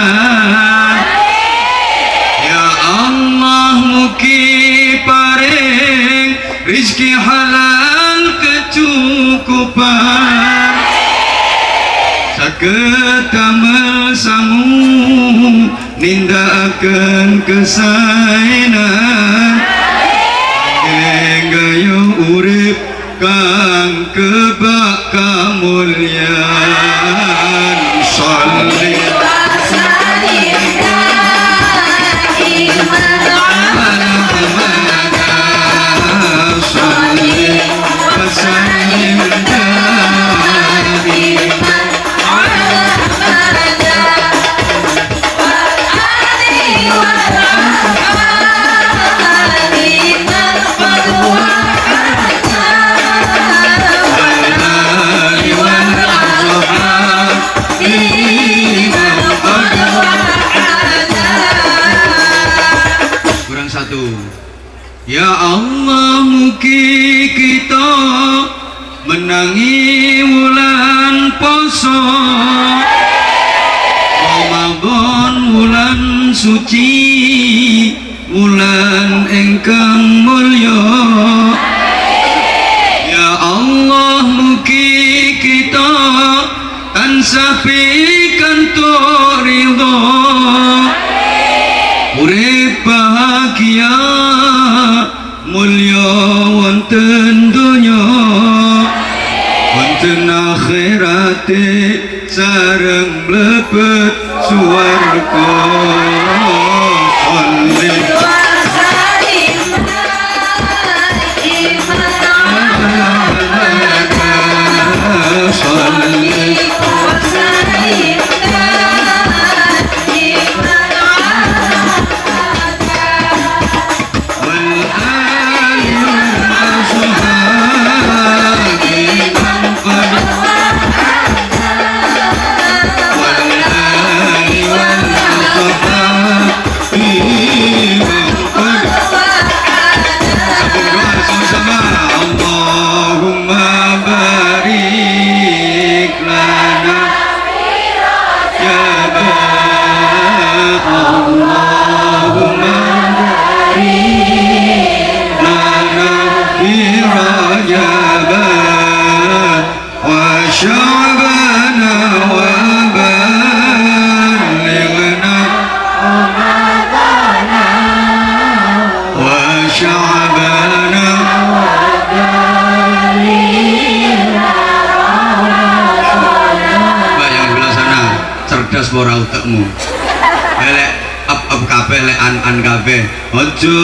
Ya Allah mugi paring rizki halal kecukupan. Saged damel sangu nindakaken kesaenan gaya urip kang kebak kamulyan. Sholli Ya Allah mugi kita menangi wulan poso Ramadan wulan suci wulan ingkang mulya. Ya Allah mugi kita tansah pikantuk ridho urip bahagia mulya wonten donya wonten akhirate sareng mlebet swarga. Ora utekmu elek up kabeh lek an kabeh aja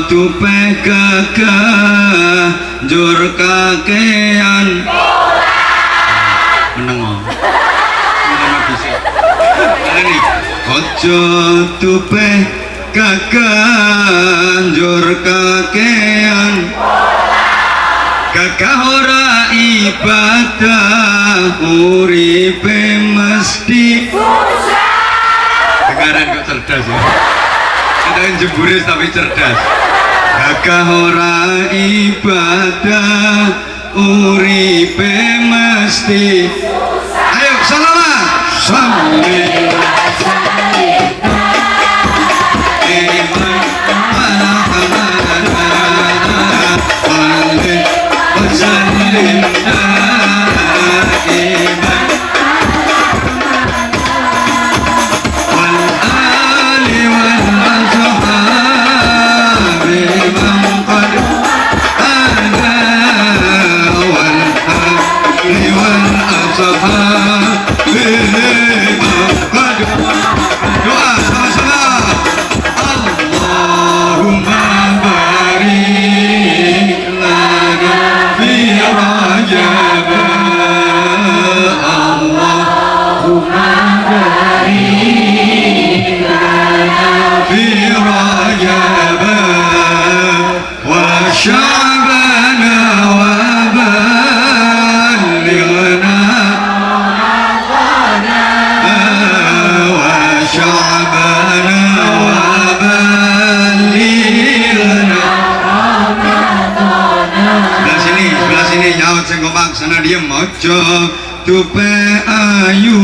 tupeh gagah njur kakean menengo bisa ini aja tupeh gagah njur kakean gagah ora ibadah uripe mesti dengaran kok cerdas ya kita jemburis tapi cerdas. Gagah ora ibadah uripe mesti ayo salaman. شعبنا وبلغنا وشعبنا وبلغنا. Sebelah sini nyaut sing kompak sana diem ojo tupe ayu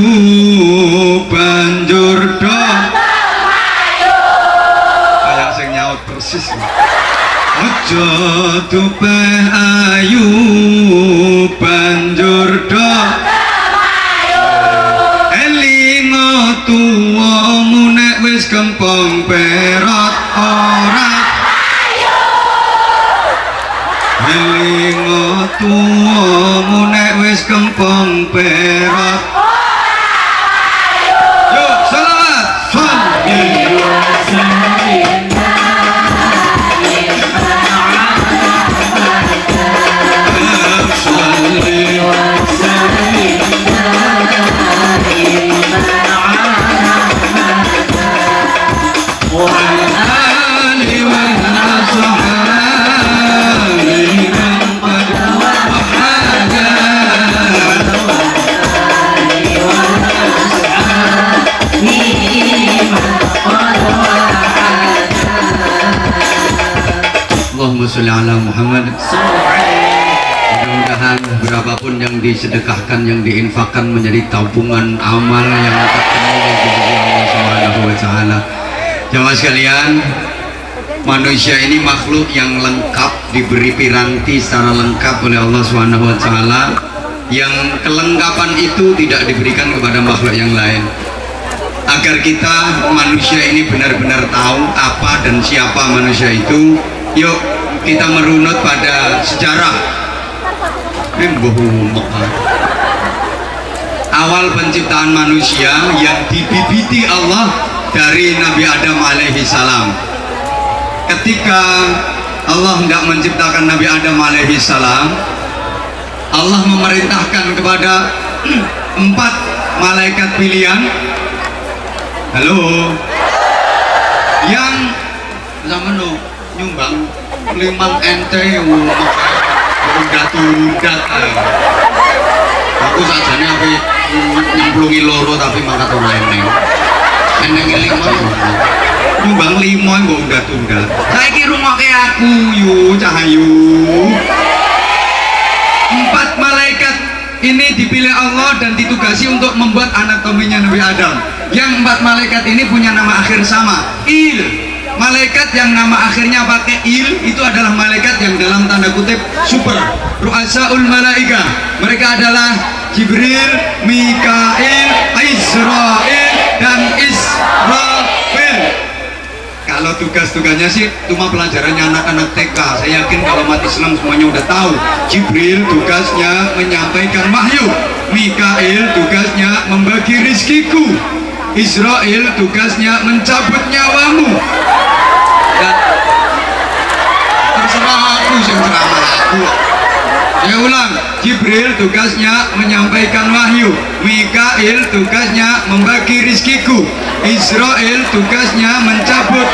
banjur do kayak sing nyaut persis. Ojo tupe ayu banjur do elingo tuwamu nek wis kempong perot ora elingo tuwamu nek wis kempong perot. Yuk selamat Allahumma sholli ala Muhammad. Mudah-mudahan berapapun yang disedekahkan, yang diinfakkan menjadi tabungan amal yang terpenuhi di Allah Subhanahu wa taala. Jamaah sekalian, manusia ini makhluk yang lengkap, diberi piranti secara lengkap oleh Allah Subhanahu wa taala, yang kelengkapan itu tidak diberikan kepada makhluk yang lain. Agar kita manusia ini benar-benar tahu apa dan siapa manusia itu, yuk kita merunut pada sejarah awal penciptaan manusia yang dibibiti Allah dari Nabi Adam alaihi salam. Ketika Allah hendak menciptakan Nabi Adam alaihi salam, Allah memerintahkan kepada 4 malaikat pilihan, halo, yang zaman nyumbang 5 ente undat aku sajane ape nyemplungi loro tapi mangkat ora eneng 5 nyumbang 5 mbok undat-undat. Saiki rungokke aku yo Cahayu. 4 malaikat ini dipilih Allah dan ditugasi untuk membuat anatominya Nabi Adam. Yang 4 malaikat ini punya nama akhir sama, Il. Malaikat yang nama akhirnya pakai il itu adalah malaikat yang dalam tanda kutip super, ru'asaul malaika. Mereka adalah Jibril, Mikail, Israel dan Israfil. Kalau tugas-tugasnya sih cuma pelajarannya anak-anak TK. Saya yakin kalau umat Islam semuanya udah tahu. Jibril tugasnya menyampaikan wahyu, Mikail tugasnya membagi rizkiku, Israel tugasnya mencabut nyawamu. Dan terserah aku yang ceramah aku. Saya ulang, Jibril tugasnya menyampaikan wahyu, Mikail tugasnya membagi rizkiku, Israel tugasnya mencabut,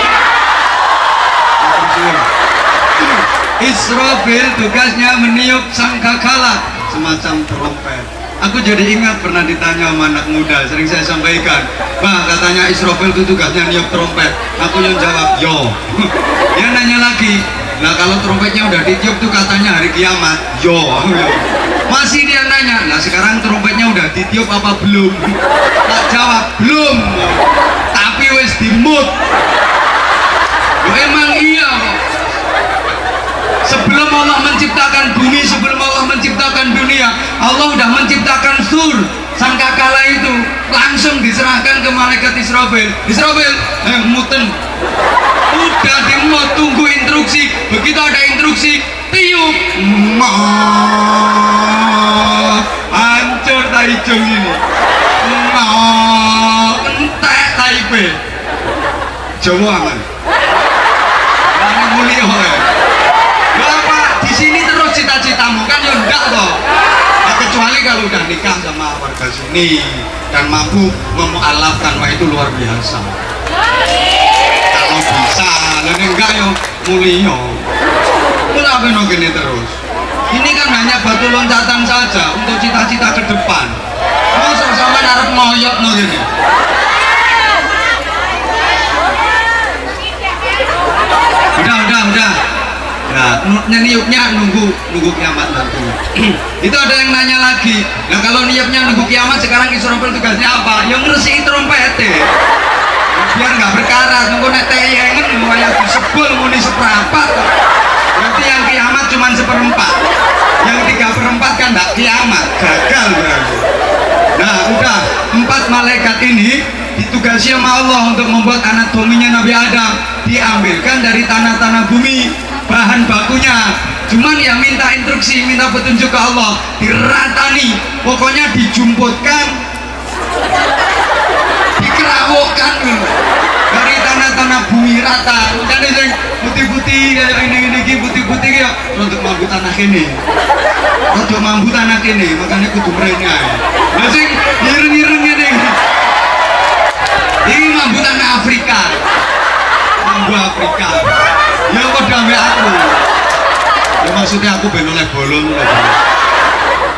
Israfil tugasnya meniup sangkakala, semacam trompet. Aku jadi ingat pernah ditanya sama anak muda, sering saya sampaikan, Pak, katanya Israfil itu tugasnya niup trompet. Aku yang jawab, yo. Dia nanya lagi, nah kalau trompetnya udah ditiup tuh katanya hari kiamat, yo. Masih dia nanya, nah sekarang trompetnya udah ditiup apa belum? Tak jawab, belum. Tapi wes dimut. Emang iya kok. Sebelum Allah menciptakan bumi, sebelum Allah menciptakan dunia, Allah udah menciptakan sur, sangkakala itu langsung diserahkan ke malaikat Israfil. Israfil, muten. Udah dimut, tunggu instruksi. Begitu ada instruksi, tiup. Hancur taijung ini. Entek taipe. Jawa aman. Karena mulia ya. Bapak, di sini terus cita-citamu kan ya enggak loh. Nah, kecuali kalau udah nikah sama warga sini dan mampu memualafkan, wah itu luar biasa. Kalau bisa, lalu enggak ya mulia. apa gini terus? Ini kan hanya batu loncatan saja untuk cita-cita ke depan. Masa sama narap ngoyok gini? Udah. Nah, niupnya nunggu kiamat nanti. Itu ada yang nanya lagi. Nah, kalau niupnya nunggu kiamat, sekarang Israfil tugasnya apa? Yang ngersi trompet. Biar nggak berkarat. Nunggu nek teyengen kayak disebul muni seperempat. Berarti yang kiamat cuma seperempat. Yang 3/4 kan nggak kiamat, gagal berarti. Nah, udah 4 malaikat ini ditugasi sama Allah untuk membuat anatominya Nabi Adam, diambilkan dari tanah-tanah bumi bahan bakunya, cuman ya minta instruksi, minta petunjuk ke Allah, diratani, pokoknya dijumputkan, dikerawokkan dari tanah-tanah bumi rata. Jadi yang putih-putih ini putih-putih ya untuk mampu tanah ini, untuk mampu tanah ini, makanya kudu merenya. Masih ireng-ireng ini mampu tanah Afrika, mampu Afrika. Ya kok damai aku. Ya maksudnya aku ben oleh bolong.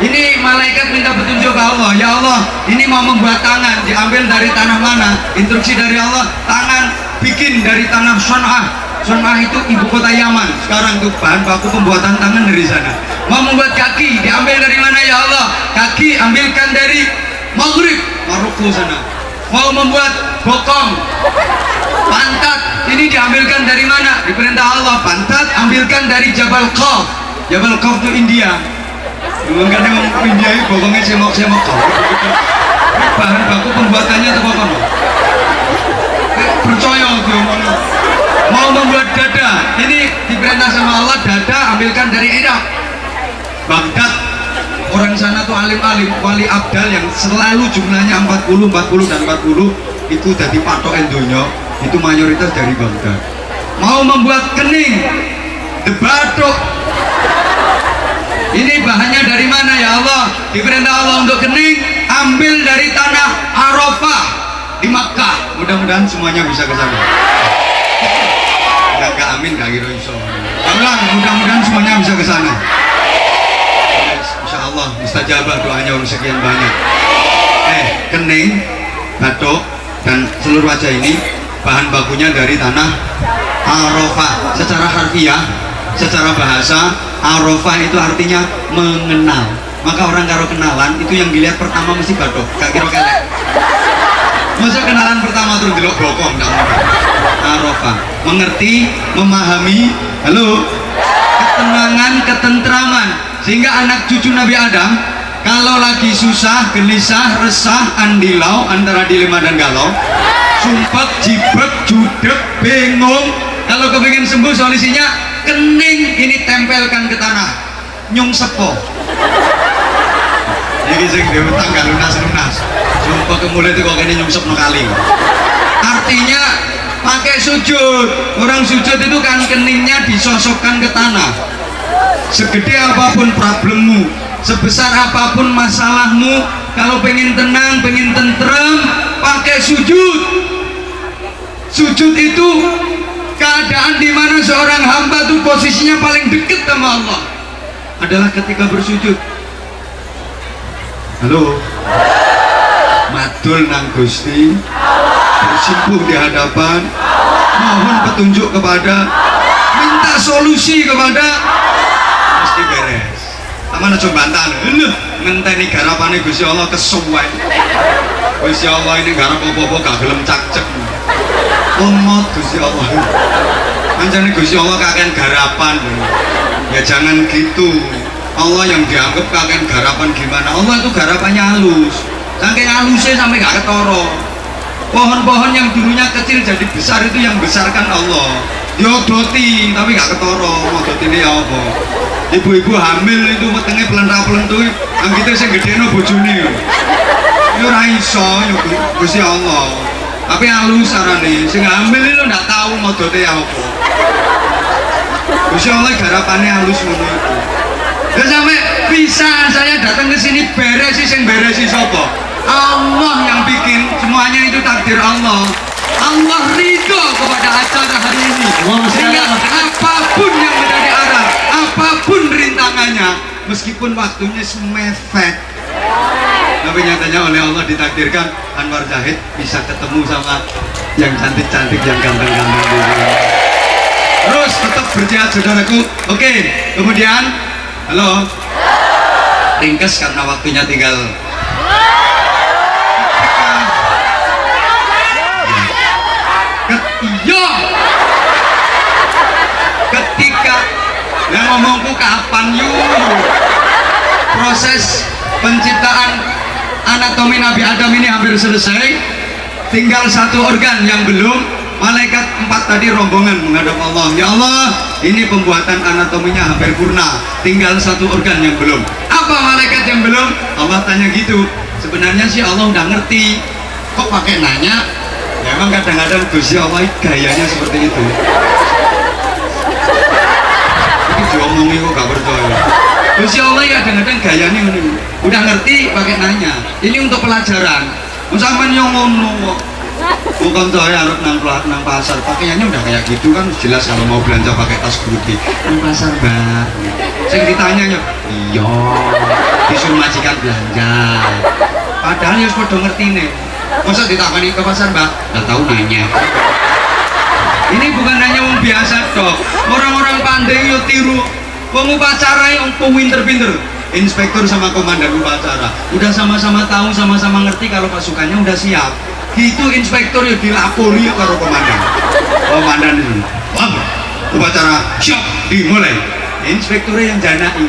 Ini malaikat minta petunjuk ke Allah. Ya Allah, ini mau membuat tangan, diambil dari tanah mana? Instruksi dari Allah, tangan bikin dari tanah Son'ah. Son'ah itu ibu kota Yaman. Sekarang tuh bahan baku pembuatan tangan dari sana. Mau membuat kaki, diambil dari mana ya Allah? Kaki ambilkan dari Maghrib, Maroko sana. Mau membuat bokong, pantat, ini diambilkan dari mana? Diperintah Allah, pantat ambilkan dari Jabal Khaf. Jabal Khaf itu India. Mungkin memang India itu bokongnya semok-semok kau. Bahan baku pembuatannya itu apa? Percaya dia mau membuat dada. Ini diperintah sama Allah, dada ambilkan dari Irak. Baghdad. Orang sana tuh alim-alim, wali abdal yang selalu jumlahnya 40 dan 40 itu jadi patok dunia, itu mayoritas dari Baghdad. Mau membuat kening, batuk, ini bahannya dari mana ya Allah? Diperintah Allah untuk kening, ambil dari tanah Arafah di Makkah. Mudah-mudahan semuanya bisa ke sana. Gak amin, gak kira iso. Mudah-mudahan semuanya bisa ke sana. Insya Allah mustajabah doanya orang sekian banyak. Kening, batuk, dan seluruh wajah ini bahan bakunya dari tanah Arafah. Secara harfiah, secara bahasa, Arafah itu artinya mengenal. Maka orang karo kenalan itu yang dilihat pertama mesti batuk, gak kira kelek. Masa kenalan pertama terus delok bokong, gak mungkin. Arafah, mengerti, memahami, halo, ketenangan, ketentraman. Sehingga anak cucu Nabi Adam kalau lagi susah, gelisah, resah, andilau, antara dilema dan galau, sumpek, jibek, judek, bingung, kalau kepingin sembuh solusinya kening, ini tempelkan ke tanah, nyung sepo. Jadi sing diutang gak lunas-lunas, sumpah kemudian itu kok ini nyung sepno kali. Artinya pakai sujud. Orang sujud itu kan keningnya disosokkan ke tanah. Segede apapun problemmu, sebesar apapun masalahmu, kalau pengen tenang, pengen tentrem, pakai sujud. Sujud itu keadaan di mana seorang hamba tuh posisinya paling dekat sama Allah adalah ketika bersujud. Halo, madul nang Gusti, bersimpuh di hadapan, mohon petunjuk kepada, minta solusi kepada, mesti beres. Taman aja bantah lho, ngenteni garapane Gusti Allah kesuwen. Gusti Allah ini garap apa-apa gak gelem cak-cek. Umot Gusti Allah. Pancene Gusti Allah kakean garapan. Ya jangan gitu. Allah yang dianggap kakean garapan gimana? Allah itu garapannya halus. Saking halusnya sampai gak ketoro. Pohon-pohon yang dulunya kecil jadi besar itu yang besarkan Allah. Diodoti tapi gak ketoro. Modoti ini apa? Ibu-ibu hamil itu wetenge pelentah-pelentuh, anggite sing gedheno bojone. Ya ora iso ya Gusti Allah. Tapi halus sarane, sing hamil itu ndak tahu modote apa. Gusti Allah garapannya halus ngono itu. Dan sampai bisa saya datang ke sini beresi, sing beresi sapa? Allah yang bikin, semuanya itu takdir Allah. Allah ridho kepada acara hari ini. Sehingga apapun yang menjadi arah, apapun rintangannya, meskipun waktunya semepet, tapi nyatanya oleh Allah ditakdirkan Anwar Zahid bisa ketemu sama yang cantik-cantik, yang ganteng-ganteng. Terus tetap berjihad saudaraku. Oke, kemudian halo, ringkas karena waktunya tinggal. Iya, ketika yang ngomongku kapan yuk proses penciptaan anatomi Nabi Adam ini hampir selesai, tinggal satu organ yang belum. Malaikat 4 tadi rombongan menghadap Allah, ya Allah, ini pembuatan anatominya hampir purna, tinggal satu organ yang belum. Apa malaikat yang belum? Allah tanya gitu. Sebenarnya sih Allah udah ngerti, kok pakai nanya? Ya emang kadang-kadang Gusti Allah gayanya seperti itu. Ini diomongi kok gak percaya. Gusti Allah kadang-kadang gayanya udah ngerti pakai nanya. Ini untuk pelajaran. Musaman yang ngono. Bukan saya harus nang pasar, pakaiannya udah kayak gitu kan jelas kalau mau belanja pakai tas Gucci. Nang pasar mbak. Saya ditanya iya, disuruh majikan belanja. Padahal ya sudah ngerti nih. Masa ditakani ke pasar mbak? Nggak tahu nanya. Ini bukan hanya orang biasa dok, orang-orang pandai yo tiru. Wong upacara yang pinter-pinter. Inspektur sama komandan upacara udah sama-sama tahu, sama-sama ngerti kalau pasukannya udah siap. Gitu inspektur ya dilapori karo komandan. Komandan itu, wah, upacara siap dimulai. Inspekturnya yang janai,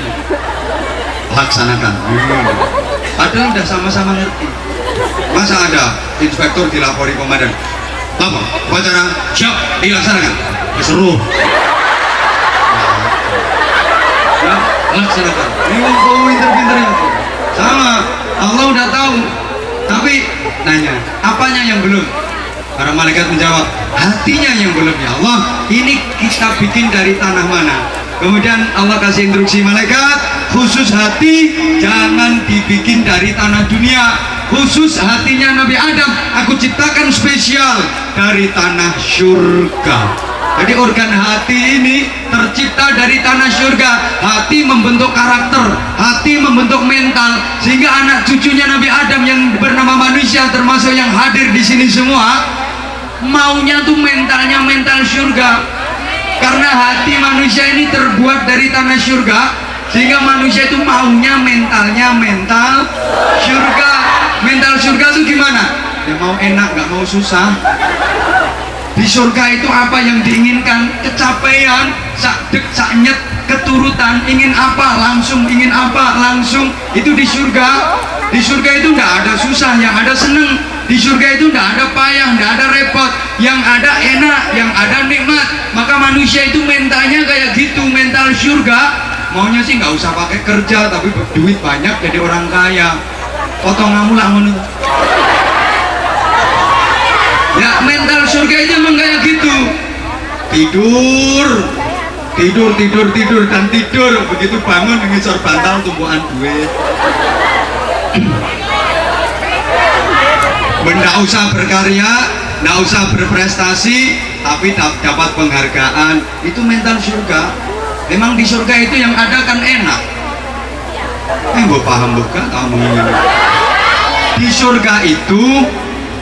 laksanakan. Padahal udah sama-sama ngerti. Masa ada inspektur dilapori komandan, apa? Upacara siap dilaksanakan. Disuruh. Ya, laksanakan. Ini mau pinter-pinter ya. Sama, Allah udah tahu. Tapi nanya, apanya yang belum? Para malaikat menjawab, hatinya yang belum. Ya Allah, ini kita bikin dari tanah mana? Kemudian Allah kasih instruksi malaikat, khusus hati jangan dibikin dari tanah dunia. Khusus hatinya Nabi Adam aku ciptakan spesial dari tanah surga. Jadi organ hati ini tercipta dari tanah surga. Hati membentuk karakter, hati membentuk mental, sehingga anak cucunya Nabi Adam yang bernama manusia, termasuk yang hadir di sini semua, maunya tuh mentalnya mental surga. Karena hati manusia ini terbuat dari tanah surga, sehingga manusia itu maunya mentalnya mental surga. Mental surga itu gimana? Ya mau enak, nggak mau susah. Di surga itu apa yang diinginkan, kecapean, sakdek, saknyet, keturutan, ingin apa langsung, ingin apa langsung, itu di surga. Di surga itu tidak ada susah, yang ada seneng. Di surga itu tidak ada payah, tidak ada repot, yang ada enak, yang ada nikmat. Maka manusia itu mentalnya kayak gitu, mental surga. Maunya sih nggak usah pakai kerja, tapi duit banyak jadi orang kaya. Potonganmu lah menurut. Ya mental surga itu emang kayak gitu. Tidur dan tidur. Begitu bangun ngisor bantal tumpuan duit. Nggak usah berkarya, nggak usah berprestasi, tapi dapat penghargaan. Itu mental surga. Memang di surga itu yang ada kan enak. Gue paham bukan kamu ini. Di surga itu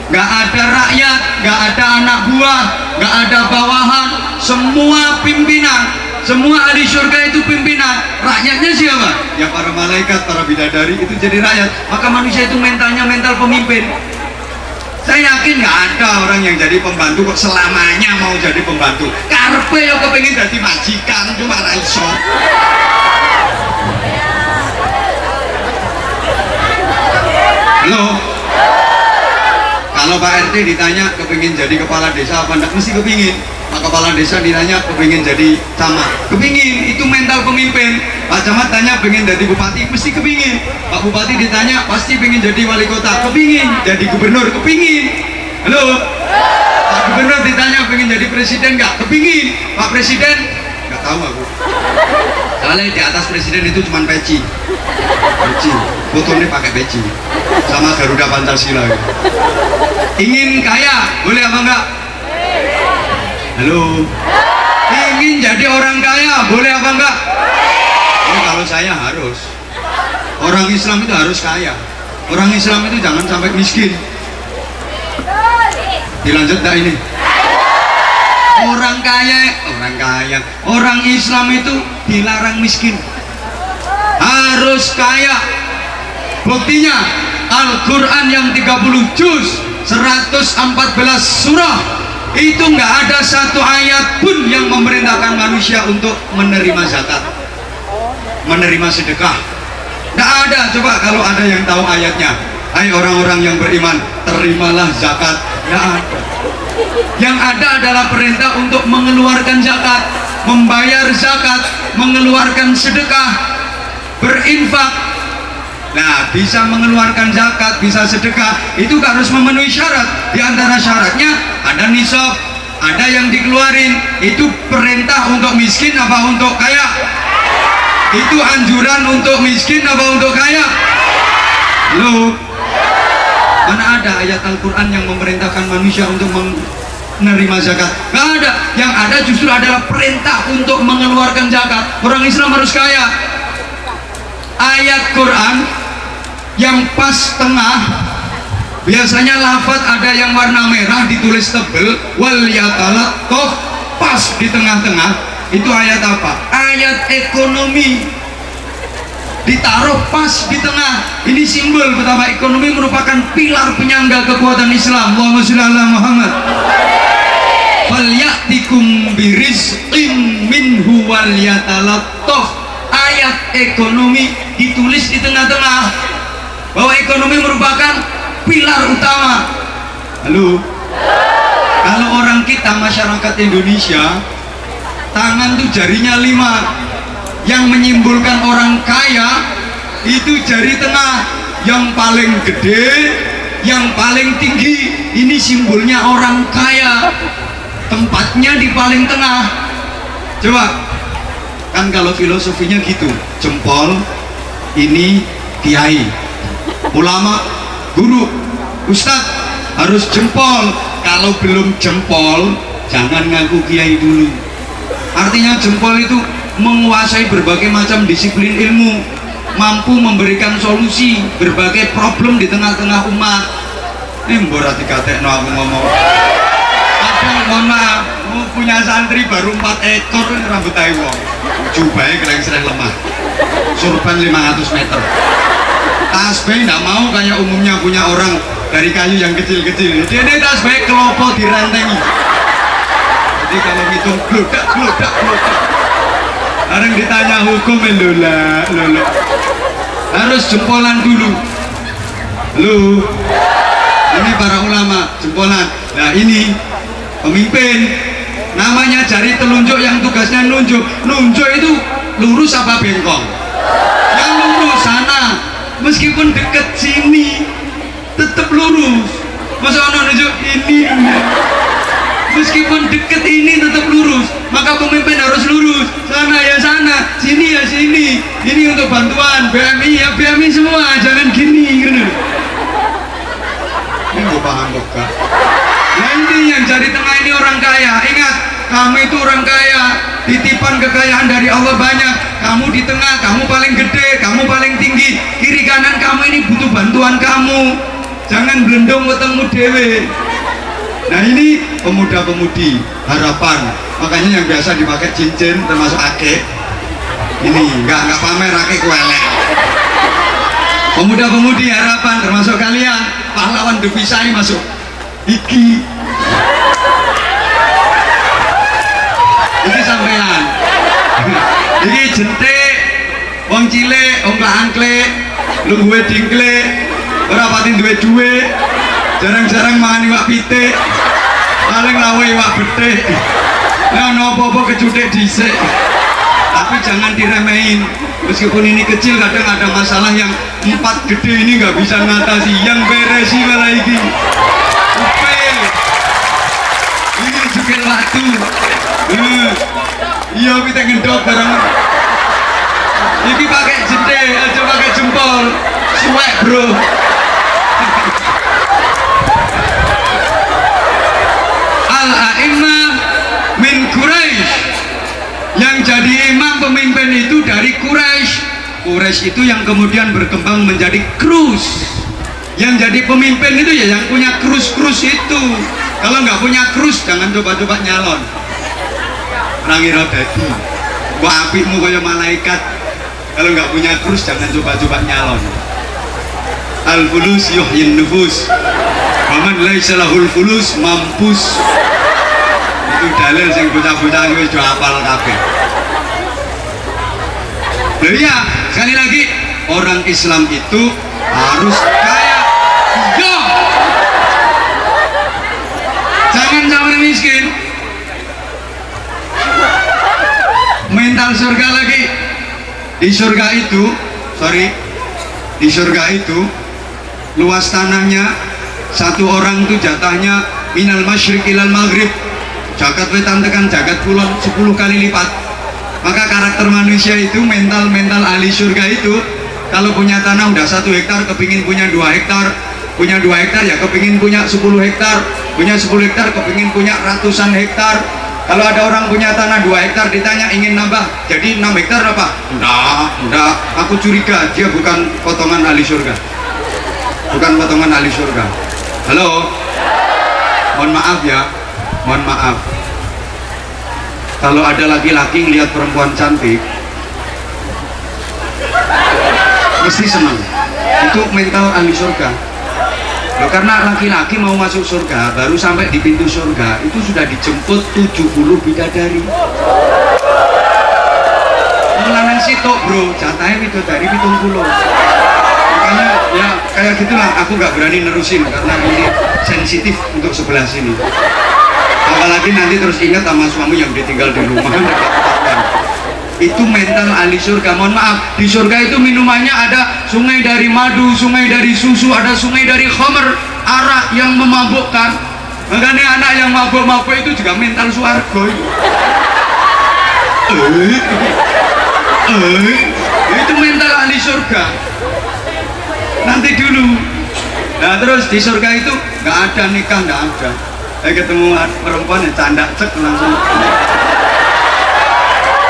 nggak ada rakyat, nggak ada anak buah, nggak ada bawahan, semua pimpinan, semua ahli surga itu pimpinan. Rakyatnya siapa? Ya para malaikat, para bidadari itu jadi rakyat. Maka manusia itu mentalnya mental pemimpin. Saya yakin nggak ada orang yang jadi pembantu kok selamanya mau jadi pembantu. Karpe yo kepengen jadi majikan cuma raiso. Halo. Kalau Pak RT ditanya kepingin jadi kepala desa apa enggak, mesti kepingin. Pak kepala desa ditanya kepingin jadi camat, kepingin. Itu mental pemimpin. Pak camat tanya pengen jadi bupati, mesti kepingin. Pak bupati ditanya pasti pengen jadi wali kota, kepingin. Jadi gubernur, kepingin. Halo. Pak gubernur ditanya pengen jadi presiden enggak, kepingin. Pak presiden nggak tahu aku. Soalnya di atas presiden itu cuma peci, fotonya pakai peci, sama Garuda Pancasila. Ingin kaya, boleh apa enggak? Boleh. Halo. Ingin jadi orang kaya, boleh apa enggak? Boleh. Kalau saya harus. Orang Islam itu harus kaya. Orang Islam itu jangan sampai miskin. Dilanjut tak ini? Orang kaya, orang Islam itu dilarang miskin, harus kaya. Buktinya Al-Quran yang 30 juz 114 surah itu nggak ada satu ayat pun yang memerintahkan manusia untuk menerima zakat, menerima sedekah. Nggak ada. Coba kalau ada yang tahu ayatnya, hai orang-orang yang beriman, terimalah zakat. Nggak ada. Yang ada adalah perintah untuk mengeluarkan zakat, membayar zakat, mengeluarkan sedekah, berinfak. Nah, bisa mengeluarkan zakat, bisa sedekah, itu harus memenuhi syarat. Di antara syaratnya ada nisab, ada yang dikeluarin. Itu perintah untuk miskin apa untuk kaya? Itu anjuran untuk miskin apa untuk kaya? Loh, mana ada ayat Al-Quran yang memerintahkan manusia untuk menerima zakat? Gak ada. Yang ada justru adalah perintah untuk mengeluarkan zakat. Orang Islam harus kaya. Ayat Quran yang pas tengah, biasanya lafaz ada yang warna merah ditulis tebel, wal yatalattaf, pas di tengah-tengah. Itu ayat apa? Ayat ekonomi, ditaruh pas di tengah. Ini simbol betapa ekonomi merupakan pilar penyangga kekuatan Islam. Allahumma sholli ala Muhammad. Falyatikum birizqin minhu wal yatalattaf. Ayat ekonomi ditulis di tengah-tengah, bahwa ekonomi merupakan pilar utama. Halo. Kalau orang kita, masyarakat Indonesia, tangan tuh jarinya 5. Yang menyimbolkan orang kaya itu jari tengah, yang paling gede, yang paling tinggi. Ini simbolnya orang kaya, tempatnya di paling tengah. Coba, kan kalau filosofinya gitu, jempol ini kiai, ulama, guru, ustadz harus jempol. Kalau belum jempol, jangan ngaku kiai dulu. Artinya jempol itu menguasai berbagai macam disiplin ilmu, mampu memberikan solusi berbagai problem di tengah-tengah umat. Ini mbok dikatekno aku ngomong. Kadang mohon maaf, punya santri baru 4 ekor rambut tai wong. Jubahe kelengser lemah. Surban 500 meter. Tasbih nggak mau kayak umumnya punya orang dari kayu yang kecil-kecil. Dia ini tasbih kelopo dirantengi. Jadi kalau ngitung glodak. Orang ditanya hukum lola. Harus jempolan dulu. Lu. Ini para ulama jempolan. Nah ini pemimpin. Namanya jari telunjuk yang tugasnya nunjuk. Nunjuk itu lurus apa bengkong? Yang lurus sana. Meskipun deket sini tetap lurus. Masa orang nunjuk ini, meskipun deket ini tetap lurus. Maka pemimpin harus lurus. Sana ya sana, sini ya sini. Ini untuk bantuan BMI ya BMI semua. Jangan gini gitu. Ini gue paham kok kak. Nah ini yang jadi tengah ini orang kaya. Ingat, kamu itu orang kaya. Titipan kekayaan dari Allah banyak. Kamu di tengah, kamu paling gede, kamu paling tinggi. Kiri kanan kamu ini butuh bantuan kamu. Jangan belendong ketemu dewe. Nah ini pemuda-pemudi harapan. Makanya yang biasa dipakai cincin termasuk akek. Ini nggak pamer akek kuelek. Pemuda-pemudi harapan termasuk kalian. Pahlawan Devisai masuk. Iki sampean. Iki jentik, wong cilik, wong angklek, luwe dingklek, ora pati duwe duwe, jarang-jarang mangan iwak pitik, paling lawe iwak betik. Nah nopo-nopo kecutik dhisik. Tapi jangan diremehin. Meskipun ini kecil, kadang ada masalah yang 4 gede ini nggak bisa ngatasi. Yang beresi malah iki. Upil. Ini juga waktu. Iya kita gendok bareng. Ini pakai jende, aja pakai jempol. Suwek bro. Al-A'immah min Quraisy, yang jadi imam pemimpin itu dari Quraisy. Quraisy itu yang kemudian berkembang menjadi krus. Yang jadi pemimpin itu ya yang punya krus-krus itu. Kalau nggak punya krus jangan coba-coba nyalon. Rangira dadi wah apikmu kaya malaikat. Kalau nggak punya krus jangan coba-coba nyalon. Al-fulus yuhyin nufus waman laisa lahul fulus mampus. Itu dalil sing bocah-bocah wis do hafal kabeh. Loh iya, sekali lagi orang Islam itu harus kaya. Iya. Jangan sampai miskin. Mental surga lagi. Di surga itu, di surga itu luas tanahnya satu orang itu jatahnya minal masyriq ilal maghrib, jagat wetan tekan jagat kulon 10 kali lipat. Maka karakter manusia itu, mental ahli surga itu, kalau punya tanah udah 1 hektar kepingin punya 2 hektar, punya 2 hektar ya kepingin punya 10 hektar, punya 10 hektar kepingin punya ratusan hektar. Kalau ada orang punya tanah 2 hektar ditanya ingin nambah jadi 6 hektar apa? Enggak, aku curiga dia bukan potongan ahli surga. Bukan potongan ahli surga. Halo? Mohon maaf ya, mohon maaf. Kalau ada laki-laki ngelihat perempuan cantik mesti senang. Itu mental ahli surga. Loh, karena laki-laki mau masuk surga baru sampai di pintu surga itu sudah dijemput 70 bidadari. Lanang sitok bro, jatahnya bidadari 70. Makanya ya kayak gitulah, aku nggak berani nerusin karena ini sensitif untuk sebelah sini. Apalagi nanti terus ingat sama suami yang ditinggal di rumah. Itu mental ahli surga. Mohon maaf, di surga itu minumannya ada sungai dari madu, sungai dari susu, ada sungai dari khamr, arak yang memabukkan. Makanya anak yang mabuk-mabuk itu juga mental swarga. Itu mental ahli surga. Nanti dulu. Nah terus di surga itu nggak ada nikah, nggak ada. Ketemu perempuan yang canda cek langsung.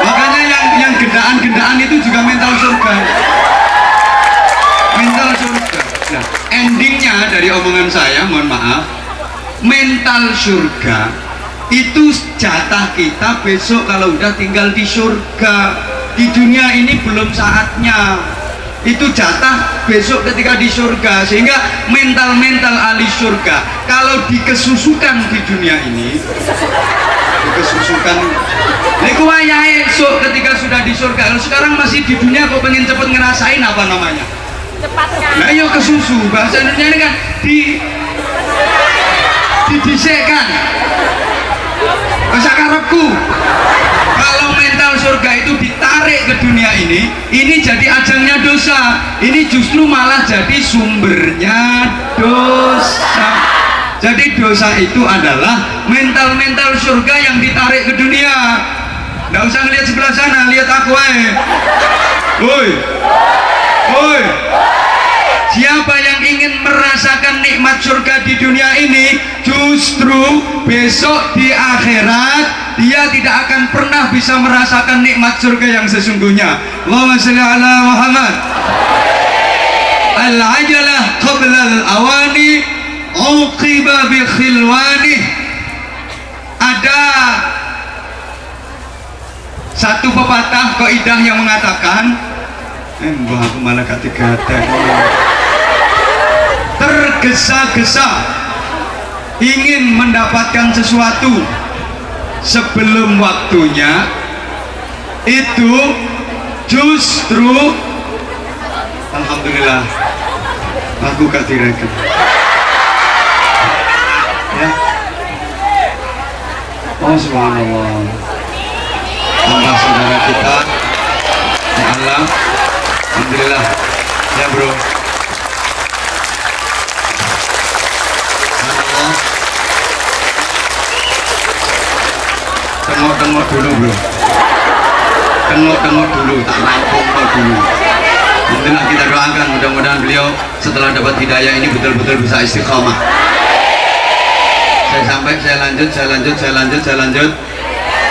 Makanya yang gendaan-gendaan itu juga mental surga. Mental surga. Nah, endingnya dari omongan saya, mohon maaf, mental surga itu jatah kita besok kalau udah tinggal di surga. Di dunia ini belum saatnya. Itu jatah besok ketika di surga. Sehingga mental ahli surga kalau dikesusukan di dunia ini, dikesusukan niku wayahe esuk ketika sudah di surga. Kalau sekarang masih di dunia kok pengen cepet ngerasain apa namanya? Cepatkan. Nah iya kesusu, bahasa Indonesia ini kan didisekkan. Bahasa karepku. Kalau mental surga itu ditarik ke dunia ini jadi ajangnya dosa. Ini justru malah jadi sumbernya dosa. Jadi dosa itu adalah mental surga yang ditarik ke dunia. Nggak usah ngelihat sebelah sana, lihat aku aja. Woi, siapa yang ingin merasakan nikmat surga di dunia ini, justru besok di akhirat dia tidak akan pernah bisa merasakan nikmat surga yang sesungguhnya. Allahumma sholli ala Muhammad. Al-ajalah qabla al-awani uqiba bi khilwani. Ada satu pepatah kaidah yang mengatakan, mbah aku malah kata-kata tergesa-gesa ingin mendapatkan sesuatu sebelum waktunya itu justru alhamdulillah aku katirakan ya. Oh subhanallah, tambah saudara kita ya Allah, alhamdulillah ya bro. Subhanallah, tengok dulu bro, tengok dulu, tak rampung dulu. Alhamdulillah, kita doakan mudah-mudahan beliau setelah dapat hidayah ini betul-betul bisa istiqomah. Saya lanjut.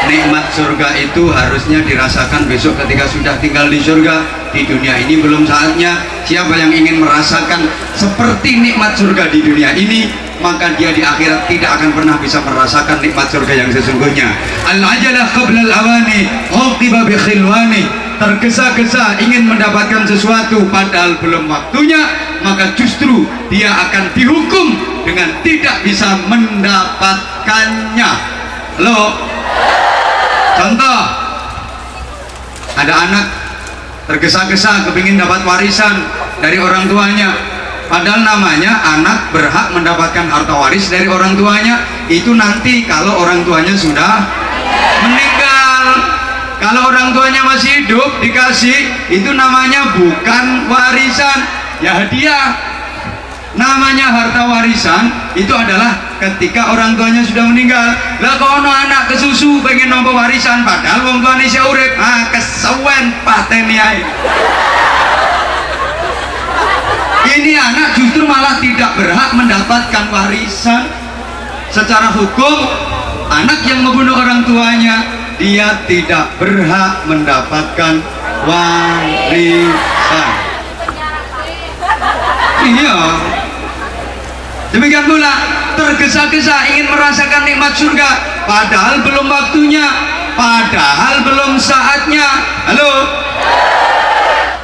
nikmat surga itu harusnya dirasakan besok ketika sudah tinggal di surga. Di dunia ini belum saatnya. Siapa yang ingin merasakan seperti nikmat surga di dunia ini, maka dia di akhirat tidak akan pernah bisa merasakan nikmat surga yang sesungguhnya. Al-ajalah qabla al-awani uqiba bi khilwani. Tergesa-gesa ingin mendapatkan sesuatu padahal belum waktunya, maka justru dia akan dihukum dengan tidak bisa mendapatkannya. Loh, contoh, ada anak tergesa-gesa kepingin dapat warisan dari orang tuanya, padahal namanya anak berhak mendapatkan harta waris dari orang tuanya itu nanti kalau orang tuanya sudah meninggal. Kalau orang tuanya masih hidup dikasih, itu namanya bukan warisan, ya hadiah. Namanya harta warisan itu adalah ketika orang tuanya sudah meninggal. Lah kono anak kesusu pengen nompo warisan padahal wong tuane isih urip, kesuwen pateni ae. Ini anak justru malah tidak berhak mendapatkan warisan. Secara hukum, anak yang membunuh orang tuanya dia tidak berhak mendapatkan warisan. Iya. Demikian pula tergesa-gesa ingin merasakan nikmat surga padahal belum waktunya, padahal belum saatnya. Halo.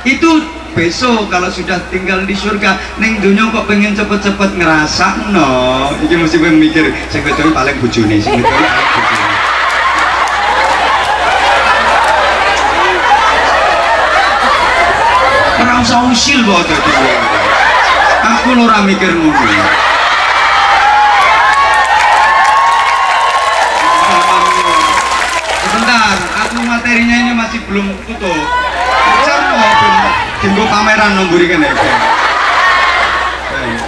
Itu besok kalau sudah tinggal di surga, ning dunya kok pengen cepet-cepet ngrasakno. Iki mesti mikir sing wedok paling bojone, sing wedok paling bojone. Ora usah usil bae dadi. Aku ora mikir ngono. Sebentar, aku materinya ini masih belum tutup. Carno belum pameran nomburi kan ya.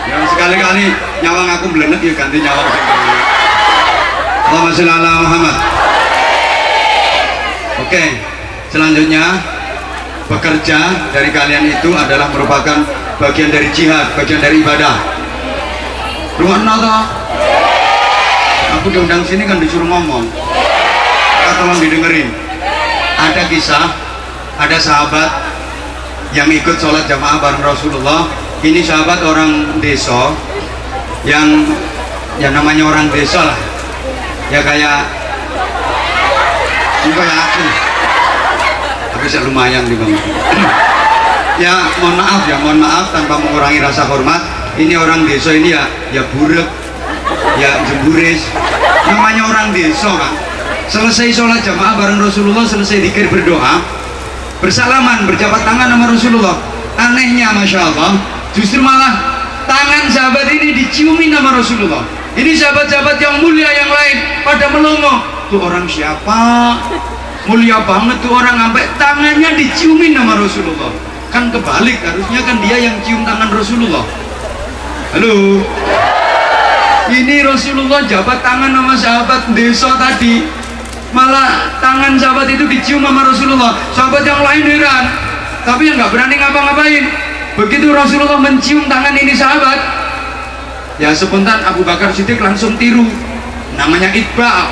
Yang sekali-kali nyawang aku melenek ya ganti nyawang sing kali. Allahumma sholli ala Muhammad. Oke, selanjutnya bekerja dari kalian itu adalah merupakan bagian dari jihad, bagian dari ibadah. Rungokno to? Aku diundang sini kan disuruh ngomong. Tolong didengerin. Ada kisah, ada sahabat yang ikut sholat jamaah bareng Rasulullah. Ini sahabat orang desa yang ya namanya orang desa lah. Ya kayak ini kayak aku. Tapi saya lumayan di bang. Ya mohon maaf tanpa mengurangi rasa hormat. Ini orang desa ini ya buruk, ya jemburis. Namanya orang desa kan. Selesai sholat jamaah bareng Rasulullah, selesai zikir berdoa, bersalaman, berjabat tangan sama Rasulullah. Anehnya Masya Allah, justru malah tangan sahabat ini diciumin sama Rasulullah. Ini sahabat-sahabat yang mulia yang lain pada melongo. Tuh orang siapa? Mulia banget tuh orang, sampai tangannya diciumin sama Rasulullah. Kan kebalik, harusnya kan dia yang cium tangan Rasulullah. Halo, ini Rasulullah jabat tangan sama sahabat desa tadi, malah tangan sahabat itu dicium sama Rasulullah. Sahabat yang lain heran, tapi yang nggak berani ngapa-ngapain. Begitu Rasulullah mencium tangan ini sahabat, ya spontan Abu Bakar Siddiq langsung tiru. Namanya itba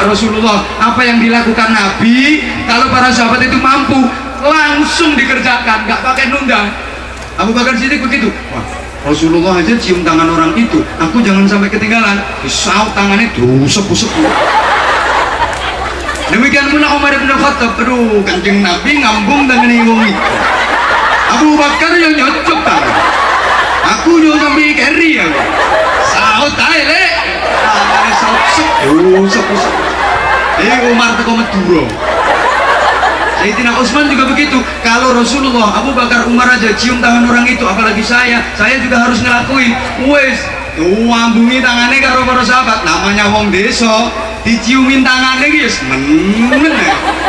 Rasulullah. Apa yang dilakukan Nabi, kalau para sahabat itu mampu, langsung dikerjakan, nggak pakai nunda. Abu Bakar Siddiq begitu. Wah, Rasulullah aja cium tangan orang itu, aku jangan sampai ketinggalan. Disaut tangannya dusep-usep. Demikian pula Umar bin Khattab. Aduh, Kanjeng Nabi ngambung dengan wong itu. Abu Bakar yang nyocok tangan. Aku yo sampai keri ya. Saut ae le. Tangannya saut dusep-usep. Umar teko Madura. Sayyidina Utsman juga begitu. Kalau Rasulullah, Abu Bakar, Umar aja cium tangan orang itu, apalagi saya juga harus ngelakuin. Wes, ngambungi tangannya karo para sahabat. Namanya wong desa, diciumin tangannya guys, men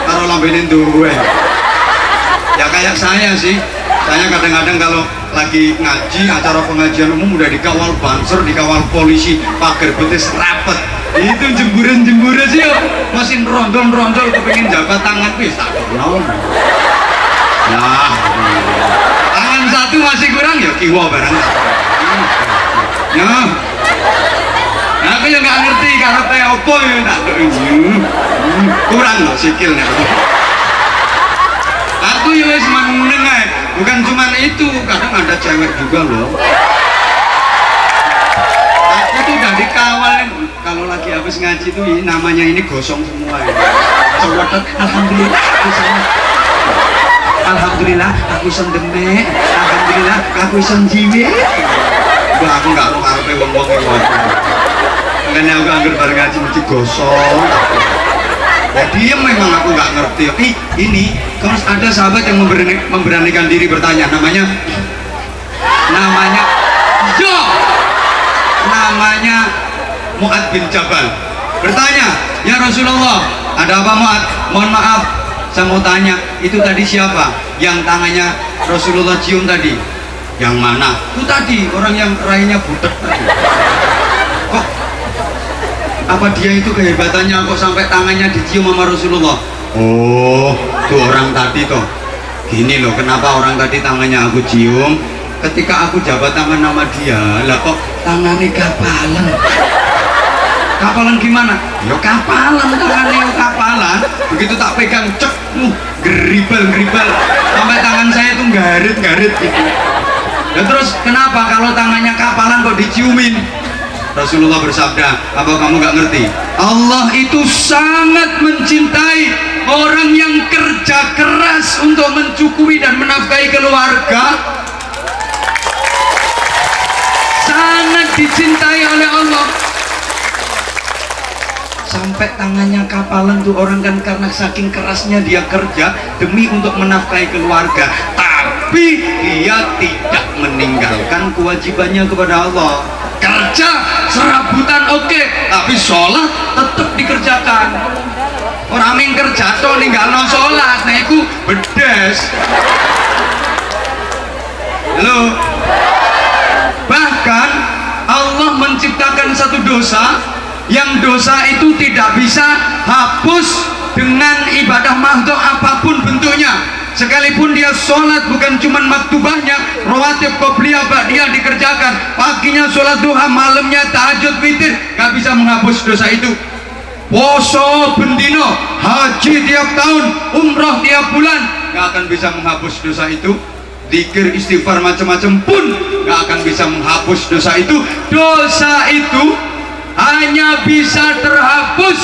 karo lambene duwe. Ya kayak saya sih. Saya kadang-kadang kalau lagi ngaji, acara pengajian umum udah dikawal banser, dikawal polisi, pagar betis rapet. Itu jemburan sih ya, masih rondol kepengen jabat tangan wis tak kenal. Nah, tangan satu masih kurang ya kiwa barang. Ya. Nah, aku yang nggak ngerti karena apa ya tak. Kowe kurang loh sikilnya. Aku ya wis meneng ae. Bukan cuma itu, kadang ada cewek juga loh. Aku tuh udah dikawal kalau lagi habis ngaji tuh namanya ini gosong semua ya. Cewetet, alhamdulillah aku seneng. Alhamdulillah aku sendemek. Alhamdulillah aku senjiwe. Wah, aku nggak mau ngarepe wong-wong iki. Makanya aku anggar bareng ngaji mesti gosong. Ya diem memang aku nggak ngerti. Ini kalau ada sahabat yang memberanikan diri bertanya, namanya Mu'ad bin Jabal, bertanya, ya Rasulullah, ada apa Mu'ad? Mohon maaf, saya mau tanya, itu tadi siapa yang tangannya Rasulullah cium tadi? Yang mana? Itu tadi orang yang rahimnya butek tadi. Kok apa dia itu kehebatannya kok sampai tangannya dicium sama Rasulullah? Oh, itu orang tadi toh. Gini loh, kenapa orang tadi tangannya aku cium? Ketika aku jabat tangan sama dia, lah kok tangannya kapalan? Kapalan gimana? Ya kapalan tangannya, kapalan. Begitu tak pegang, cek, geribal, sampai tangan saya itu garit gitu. Ya terus kenapa kalau tangannya kapalan kok diciumin? Rasulullah bersabda, apa kamu nggak ngerti? Allah itu sangat mencintai orang yang kerja keras untuk mencukupi dan menafkahi keluarga. Sangat dicintai oleh Allah. Sampai tangannya kapalan tuh orang kan karena saking kerasnya dia kerja demi untuk menafkahi keluarga. Tapi dia tidak meninggalkan kewajibannya kepada Allah. Kerja serabutan oke, tapi sholat tetap dikerjakan. Orang yang kerja tuh ninggalno sholat, nah itu bedes. Halo. Bahkan Allah menciptakan satu dosa yang dosa itu tidak bisa hapus dengan ibadah makhluk apapun bentuknya. Sekalipun dia sholat bukan cuma maktubahnya, rawatib, qobliyah, ba'diyah dikerjakan, paginya sholat duha, malamnya tahajud, witir, gak bisa menghapus dosa itu. Poso bendino, haji tiap tahun, umroh tiap bulan, gak akan bisa menghapus dosa itu. Zikir, istighfar macam-macam pun gak akan bisa menghapus dosa itu. Dosa itu hanya bisa terhapus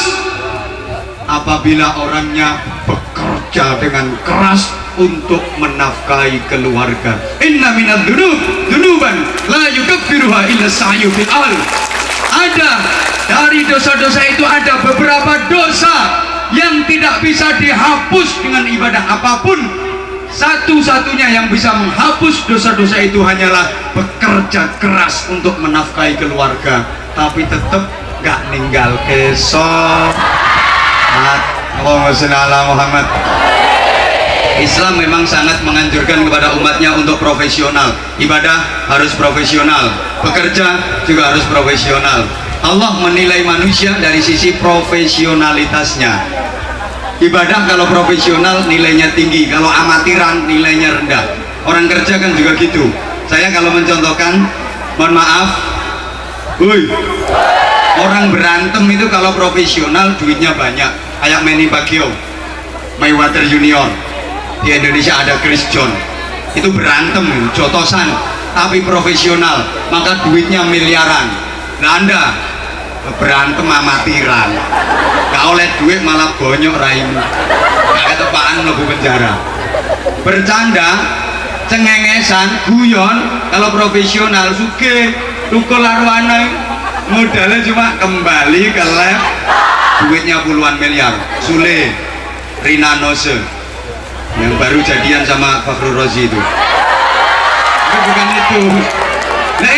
apabila orangnya bekerja dengan keras untuk menafkahi keluarga. Inna minadz dzunuban la yukaffiruha illa sa'yu fil al. Ada dari dosa-dosa itu ada beberapa dosa yang tidak bisa dihapus dengan ibadah apapun. Satu-satunya yang bisa menghapus dosa-dosa itu hanyalah bekerja keras untuk menafkahi keluarga, tapi tetap gak ninggal kesok. Allahumma sholli ala Muhammad. Islam memang sangat menganjurkan kepada umatnya untuk profesional. Ibadah harus profesional, bekerja juga harus profesional. Allah menilai manusia dari sisi profesionalitasnya. Ibadah kalau profesional nilainya tinggi, kalau amatiran nilainya rendah. Orang kerja kan juga gitu. Saya kalau mencontohkan, mohon maaf, orang berantem itu kalau profesional duitnya banyak, kayak Manny Pacquiao, Mayweather Junior. Di Indonesia ada Chris John, itu berantem jotosan tapi profesional, maka duitnya miliaran. Nah, Anda berantem amatiran, gak oleh duit malah bonyok raimu, gak ketepaan lebu penjara. Bercanda, cengengesan, guyon, kalau profesional suge tukul arwana, modalnya cuma kembali ke lab, duitnya puluhan miliar. Sule Rina Nose yang baru jadian sama Fakhrul Razi itu bukan itu. Nah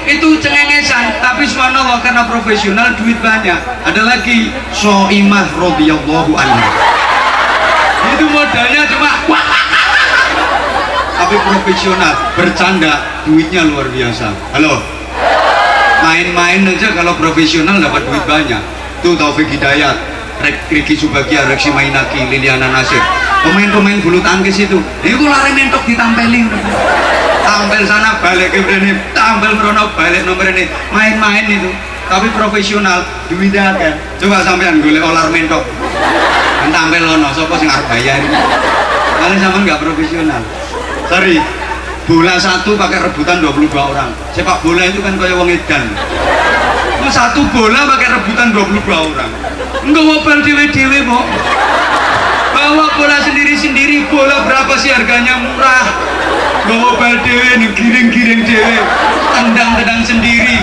itu cengengesan, tapi subhanallah karena profesional duit banyak. Ada lagi Soimah radhiyallahu anha, itu modalnya cuma tapi profesional, bercanda duitnya luar biasa. Halo, main-main aja kalau profesional dapat duit banyak. Tuh Taufik Hidayat, Ricky Subagia, Reksi Mainaki, Liliana Nasir, pemain-pemain bulu tangkis itu lari mentok ditampelin, tampil sana balik ke brand, tampil merono balik nomor ini, main-main itu, tapi profesional, duitnya kan. Coba sampean golek olar mentok, kan tampil lono sapa sing arep bayar kalian zaman nggak profesional. Sorry, bola satu pakai rebutan 22 orang. Sepak bola itu kan kayak wong edan. Satu bola pakai rebutan 22 orang. Enggak mau bal dewe-dewe mau. Bawa bola sendiri-sendiri, bola berapa sih harganya, murah. Bawa bal dewe, giring-giring dewe, tendang-tendang sendiri,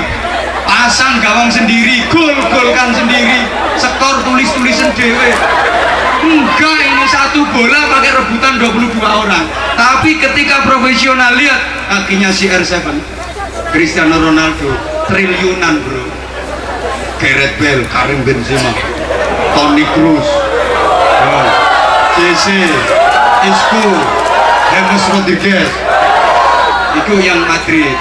pasang gawang sendiri, gol-golkan sendiri, skor tulis-tulisan dewe. Enggak, ini satu bola pakai rebutan 22 orang. Tapi ketika profesional, lihat kakinya si R7, Cristiano Ronaldo, triliunan bro. Gareth Bale, Karim Benzema, Toni Kroos, JC, Isco, James Rodriguez. Itu yang Madrid.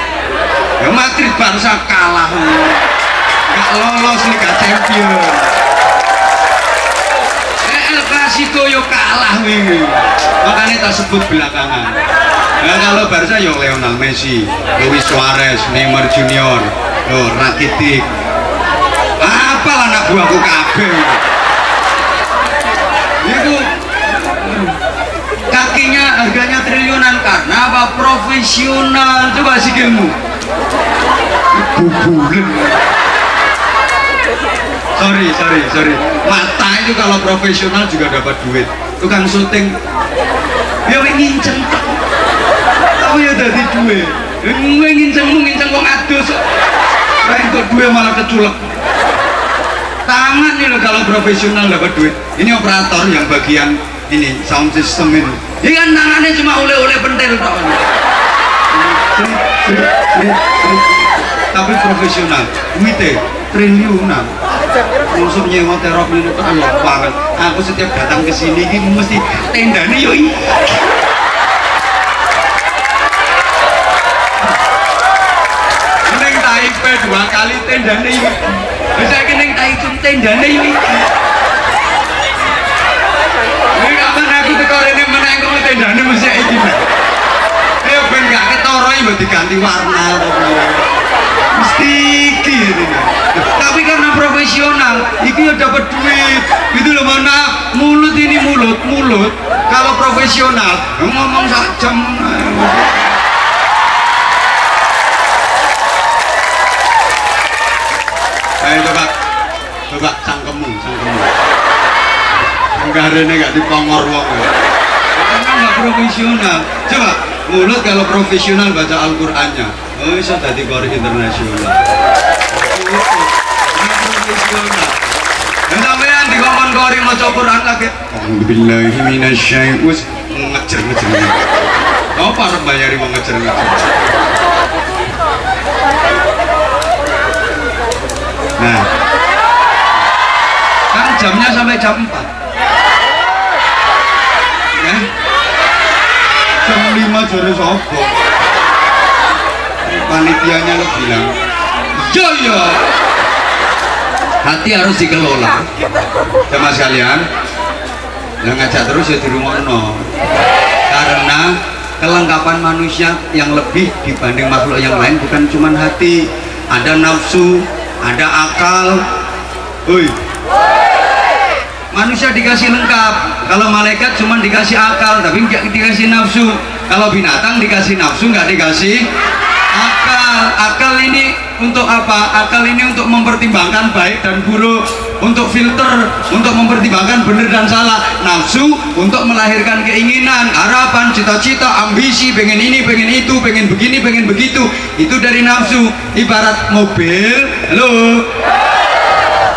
Yang Madrid Barca kalah, nggak lolos Liga Champions. El Clasico yo kalah nih, makanya tak sebut belakangan. Nah, kalau Barca yo Lionel Messi, Luis Suarez, Neymar Junior, Rakitic. Apalah anak buahku kabeh. Itu kakinya harganya triliunan karena apa? Profesional. Coba sikilmu. Bubulin. Sorry. Mata itu kalau profesional juga dapat duit. Tukang syuting ya nginceng. Tapi ya dari duit. Nginceng wong adus. Lah itu duit malah keculek. Tangan nih loh kalau profesional dapat duit. Ini operator yang bagian ini sound system ini. Ini kan tangannya cuma oleh-oleh pentil tok. Tapi profesional, duitnya triliunan. Langsung nyewa terop ini tuh ayo banget. Aku setiap datang ke sini ini mesti tendanya yoi. Neng Taipei 2 kali tendanya yoi. Bisa kena Taipei tendanya yoi. Ini kapan aku tekor ini menang kamu tendanya mesti kayak gini. Ayo ben gak ketoro ini diganti warna. Mesti gini. Tapi karena profesional, itu ya dapat duit. Gitu loh, mohon maaf. Mulut ini mulut. Kalau profesional, ngomong sak jam. Ayo coba cangkemmu. Anggarannya nggak dipongor wong. Karena nggak profesional. Coba mulut kalau profesional baca Al-Qur'annya. Oh, bisa jadi Qori internasional. Profesional. Dan sampean di ngomong Qori maca Quran lagi. Alhamdulillahi minasyaitonir ngejer. Apa harus bayari mau ngejer? Nah, kan jamnya sampai jam 4 ya? Jam 5 jore sopo panitianya lo bilang yo hati harus dikelola sama sekalian yang ngajak terus ya di rumah no karena kelengkapan manusia yang lebih dibanding makhluk yang lain bukan cuma hati, ada nafsu, ada akal. Manusia dikasih lengkap. Kalau malaikat cuma dikasih akal tapi nggak dikasih nafsu. Kalau binatang dikasih nafsu nggak dikasih akal. Akal ini untuk apa? Akal ini untuk mempertimbangkan baik dan buruk, untuk filter, untuk mempertimbangkan benar dan salah. Nafsu untuk melahirkan keinginan, harapan, cita-cita, ambisi, pengen ini, pengen itu, pengen begini, pengen begitu. Itu dari nafsu. Ibarat mobil, halo.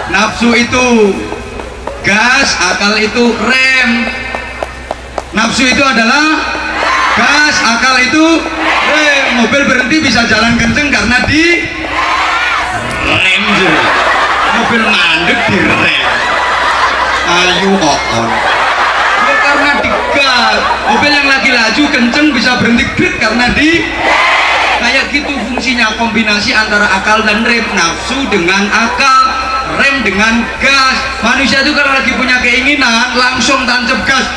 Nafsu itu gas, akal itu rem. Nafsu itu adalah gas, akal itu rem. Mobil berhenti bisa jalan kenceng karena di rem. Mobil mandek di rem. Ayo on. Ya karena di gas. Mobil yang lagi laju kenceng bisa berhenti gret karena di kayak gitu fungsinya, kombinasi antara akal dan rem. Nafsu dengan akal, rem dengan gas. Manusia itu kalau lagi punya keinginan langsung tancap gas.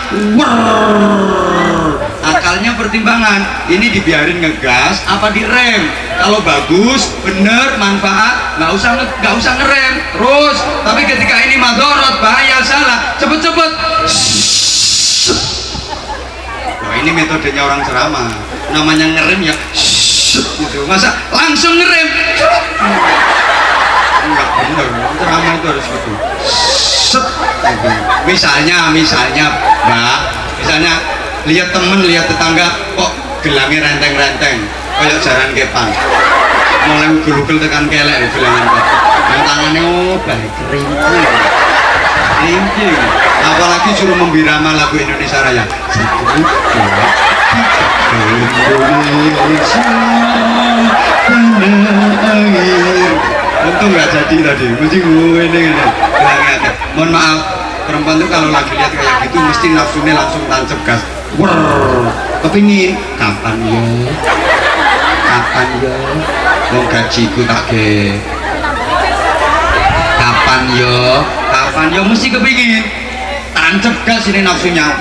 Akalnya pertimbangan, ini dibiarin ngegas apa direm. Kalau bagus, bener, manfaat, nggak usah ngerem terus. Tapi ketika ini madorot, bahaya, salah, cepet metodenya orang ceramah. Namanya ngerem ya gitu. Masa langsung ngerem? Enggak bener. Ceramah itu harus gitu. Set gitu. Misalnya Mbak, misalnya lihat temen, lihat tetangga kok gelangnya renteng-renteng kayak jaran kepang. Mulai ugel-ugel tekan kelek gelangan kok. Yang tangannya baik kerimping. Apalagi suruh membirama lagu Indonesia Raya. Satu, dua, tiga. Indonesia tanah air. Untung nggak jadi tadi. Mesti gue ini. Mohon maaf, perempuan tuh kalau lagi lihat kayak gitu mesti nafsunya langsung tancap gas. Kepingin kapan ya? Wong gajiku tak ke. Kapan yo mesti kepingin tancap gas ini nafsunya.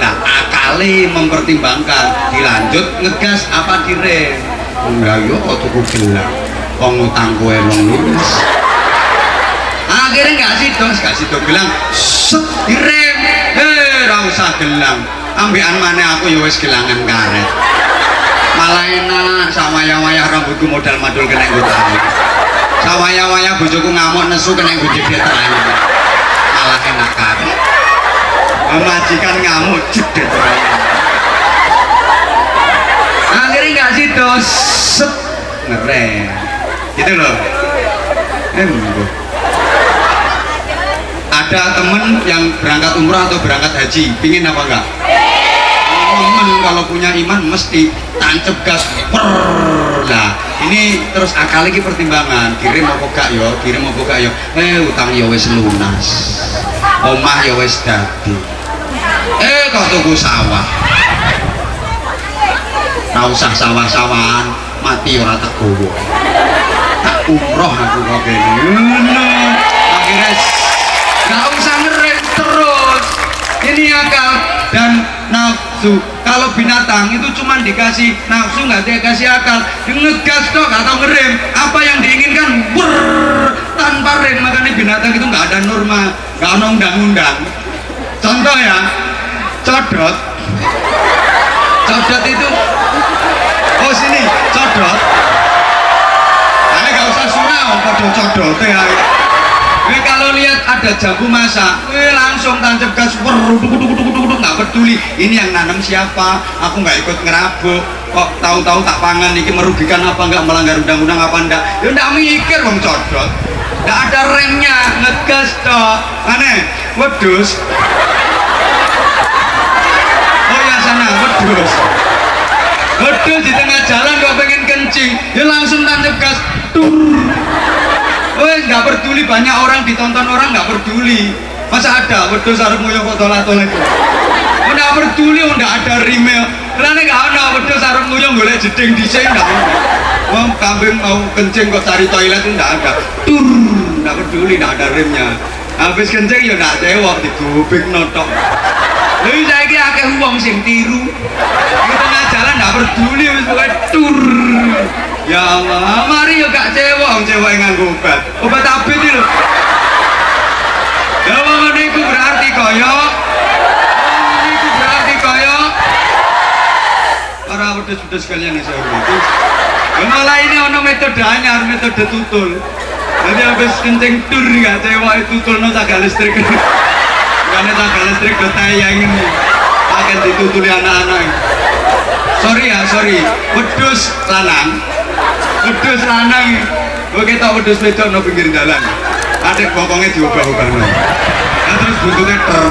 Lah akali mempertimbangkan dilanjut ngegas apa direm. Enggak yo kok tuku gelang. Wong utangku elong lurus. Akhirnya nggak sido gelang. Set direm. Ra usah gelang. Ambekan maneh aku ya wis gelangan karet. Malah enak sawaya-waya rambutku modal madul kena nggo tahu. Sawaya-waya bojoku ngamuk nesu kena nggo jedet ae. Malah enak karet. Majikan ngamuk jedet ae. Akhirnya nggak sido set ngerem. Gitu loh. Ada temen yang berangkat umrah atau berangkat haji, pingin apa enggak? Temen kalau punya iman mesti tancep gas. Lah ini terus akal lagi pertimbangan, kirim apa gak yo? Utang yo wis lunas, omah yo wis dadi. Kok tuku sawah? Ra usah sawah-sawahan, mati ora tak gowo. Tak umroh aku kok kene. Akhirnya nggak usah ngerem terus. Ini akal dan nafsu. Kalau binatang itu cuma dikasih nafsu, nggak dikasih akal. Ngegas dong atau ngerem. Apa yang diinginkan tanpa rem. Makanya binatang itu nggak ada norma, nggak ada undang-undang. Contoh ya, codot itu. Oh sini codot. Nah, nggak usah sunau, codot ya. Kalau lihat ada jago masak, langsung tancap gas, nggak peduli. Ini yang nanam siapa? Aku nggak ikut ngerabuk. Kok tahu-tahu tak pangan ini merugikan apa nggak, melanggar undang-undang apa enggak? Ya nggak mikir wong codot. Nggak ada remnya, ngegas toh. Aneh, wedus. Oh ya sana, wedus. Wedus di tengah jalan kok pengen kencing, ya langsung tancap gas. Nggak peduli, banyak orang ditonton orang nggak peduli. Masa ada wedus arep nguyuh kok tolak-tolak itu? Nggak peduli, nggak ada rimel. Karena nggak ada wedus arep nguyuh golek jeding dhisik nggak ada. Wong kambing mau kencing kok cari toilet itu nggak ada. Nggak peduli, nggak ada remnya. Habis kencing ya nggak cewek digubik notok. Lalu saya kira akeh wong sing tiru. Di tengah jalan nggak peduli, wis pokoknya Ya Allah, mari yo gak cewek nganggo obat abet iki lho. Ya wong niku berarti kaya para wedhus-wedhus sekalian saya hormati. Malah ini ono metode anyar, metode tutul. Jadi habis kencing tur gak cewek tutulno tagal listrik. Karena tagal listrik do tayang ini. Akan ditutuli anak-anak. Sorry. Wedhus lanang. Wedhus lanang, oke tak wedhus wedok no pinggir jalan. Adek bokongnya diubah-ubah no. Nah, terus buntutnya ter.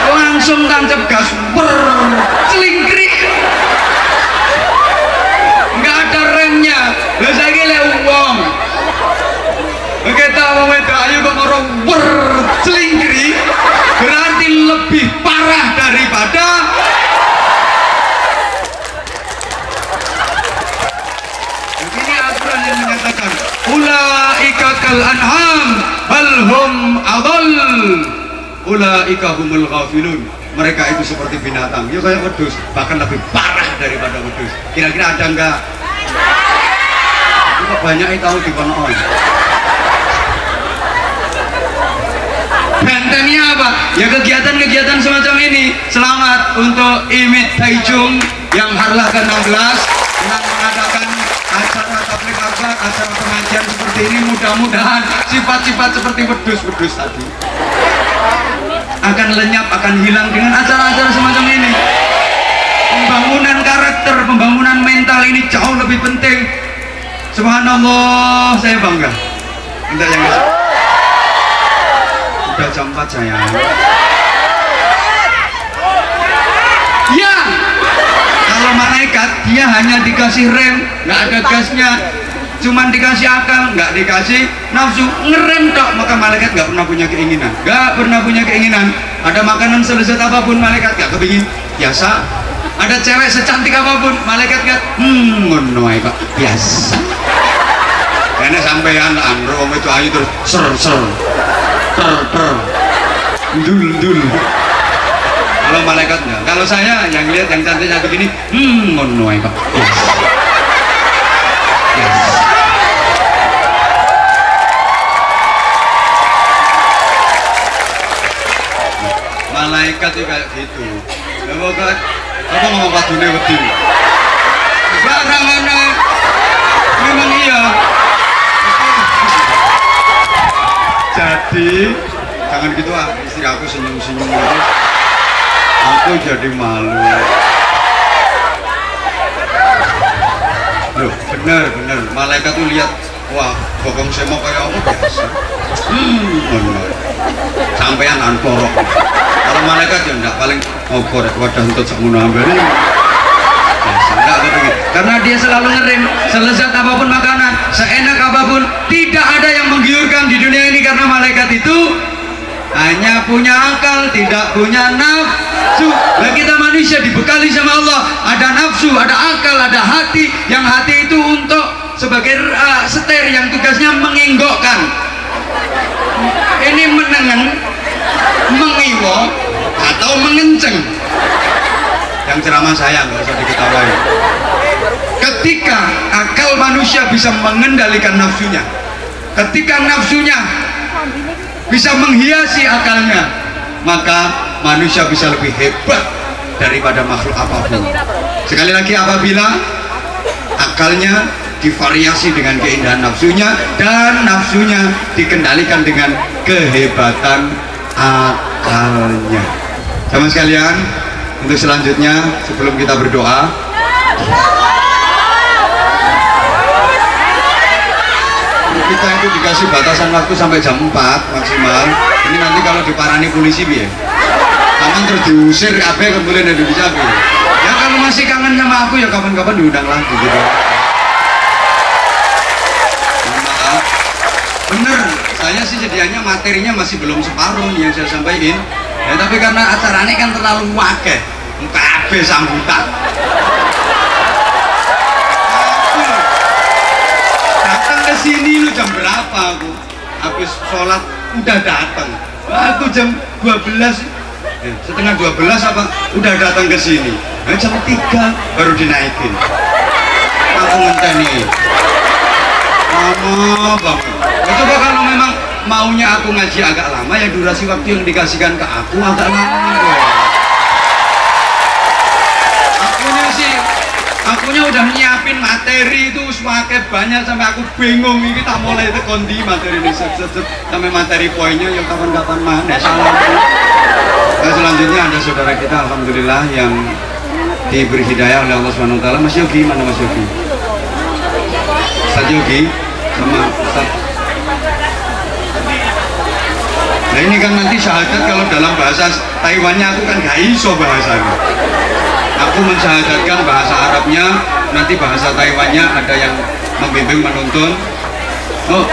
Langsung tancap gas, celingkrik. Nggak ada remnya. Lah saya kira uang. Oke tak mau wedok ayo kok ngorong celingkrik. Berarti lebih parah daripada ulaika kal an'am bal hum adall ulaika humul ghafilun. Mereka itu seperti binatang, ya kayak wedhus, bahkan lebih parah daripada wedhus. Kira-kira ada enggak? Kok banyak yang tahu di kono. Bentennya apa? Ya kegiatan-kegiatan semacam ini. Selamat untuk Imit Taijung yang harlah ke-16 dengan mengadakan acara tabligh akbar, acara pengajian seperti ini. Mudah-mudahan sifat-sifat seperti wedus-wedus tadi akan lenyap, akan hilang dengan acara-acara semacam ini. Pembangunan karakter, pembangunan mental ini jauh lebih penting. Subhanallah, saya bangga. Minta yang besok. Udah jam 4 sayang. Ya, kalau malaikat dia hanya dikasih rem, nggak ada gasnya, cuman dikasih akal, nggak dikasih nafsu, ngerem tok, maka malaikat nggak pernah punya keinginan, nggak pernah punya keinginan. Ada makanan selezat apapun malaikat nggak kepingin, biasa. Ada cewek secantik apapun malaikat nggak, ngono ae Pak, biasa. Karena sampean andro itu ayu terus ser ndul. Kalau malaikat enggak. Kalau saya yang lihat yang cantiknya begini, ngono ae Pak. Yes. Malaikat itu kayak gitu. Pokoknya apa ngomong padune wedi. Barangan memang iya. Jadi jangan gitu istri aku senyum-senyum terus aku jadi malu. Loh, bener malaikat tuh lihat, wah bokong semok kayak apa biasa. Sampean anporok. Kalau malaikat ya enggak, paling korek wadah untuk sakmono ambene. Enggak kepingin. Karena dia selalu ngerem, selezat apapun makanan, seenak apapun, tidak ada yang menggiurkan di dunia ini karena malaikat itu hanya punya akal, tidak punya nafsu. Nah, kita manusia dibekali sama Allah, ada nafsu, ada akal, ada hati. Yang hati itu untuk sebagai setir yang tugasnya mengenggokkan. Ini menengen, mengiwo, atau mengenceng. Yang ceramah saya nggak usah diketahui. Ketika akal manusia bisa mengendalikan nafsunya, ketika nafsunya bisa menghiasi akalnya, maka manusia bisa lebih hebat daripada makhluk apapun. Sekali lagi, apabila akalnya divariasi dengan keindahan nafsunya dan nafsunya dikendalikan dengan kehebatan akalnya. Sama sekalian, untuk selanjutnya sebelum kita berdoa, kita itu dikasih batasan waktu sampai jam 4 maksimal. Ini nanti kalau diparani polisi biar aman terus diusir apa kemudian dari bisa biar. Ya kalau masih kangen sama aku ya kapan-kapan diundang lagi gitu. Maaf, bener, saya sih sedianya materinya masih belum separuh nih yang saya sampaikan. Ya tapi karena acaranya kan terlalu wakeh, kabeh sambutan. Sini lu jam berapa aku? Habis sholat udah datang. Aku jam 12, setengah 12 apa? Udah datang ke sini. Nah, jam 3 baru dinaikin. Aku ngenteni. Lama banget. Nah, coba kalau memang maunya aku ngaji agak lama, ya durasi waktu yang dikasihkan ke aku agak lama. Akunya udah nyiapin materi itu semakin banyak sampai aku bingung ini tak mulai itu kondi materi ini sampai materi poinnya yang kapan-kapan mana salah. Nah, selanjutnya ada saudara kita alhamdulillah yang diberi hidayah oleh Allah SWT, Mas Yogi. Mana Mas Yogi? Ustaz Yogi sama Ustaz. Nah ini kan nanti syahadat kalau dalam bahasa Taiwannya aku kan gak iso bahasanya. Aku mensyahadatkan bahasa Arabnya, nanti bahasa Taiwannya ada yang membimbing menuntun. Oh,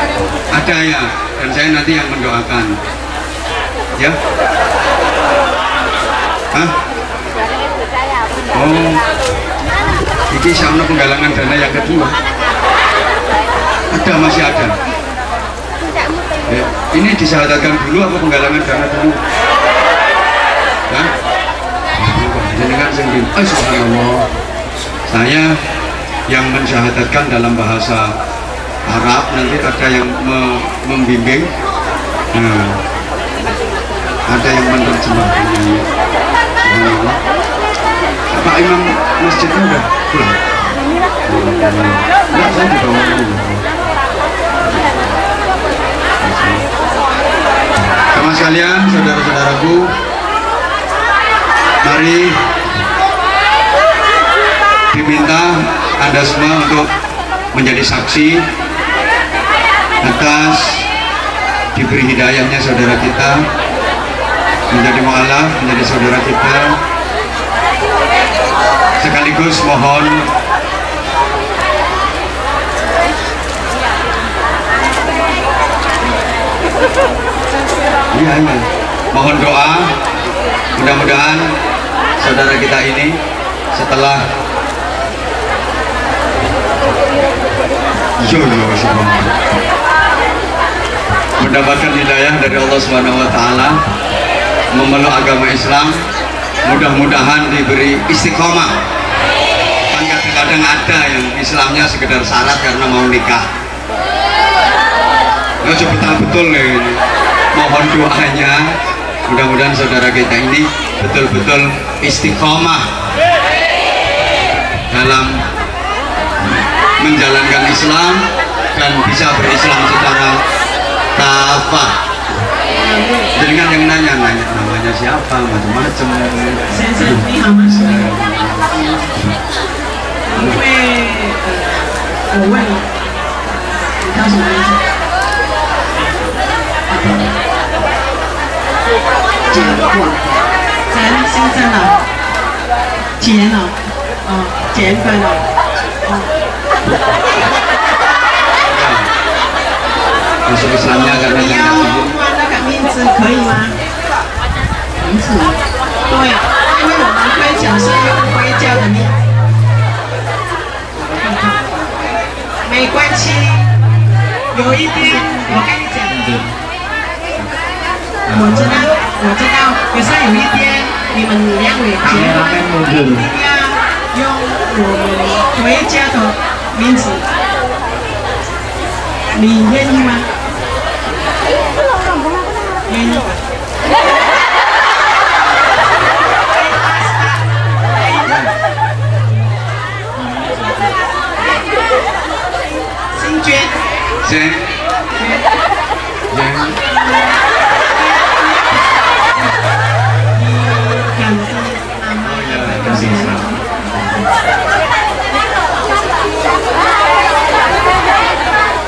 ada ya, dan saya nanti yang mendoakan. Ya? Hah? Oh, ini sama penggalangan dana yang kedua. Ada, masih ada. Ya, ini disyahadatkan dulu apa penggalangan dana dulu? Hah? Jenengan sendiri, subhanallah, saya yang mensyahadatkan dalam bahasa Arab, nanti ada yang membimbing. Nah, ada yang menerjemahkan ini. Subhanallah. Pak Imam masjidnya udah pulang? Enggak, saya juga mau sama sekalian, saudara-saudaraku, mari diminta Anda semua untuk menjadi saksi atas diberi hidayahnya saudara kita menjadi mu'alaf, menjadi saudara kita. Sekaligus mohon mohon doa, mudah-mudahan saudara kita ini setelah mendapatkan hidayah dari Allah Subhanahu wa taala memeluk agama Islam, mudah-mudahan diberi istiqomah. Kan kadang-kadang ada yang Islamnya sekedar syarat karena mau nikah. Ya betul nih. Mohon doanya, mudah-mudahan saudara kita ini betul-betul istiqomah dalam menjalankan Islam dan bisa berislam secara kafah. Dengan yang nanya namanya siapa, macam-macam. Masuk Islamnya karena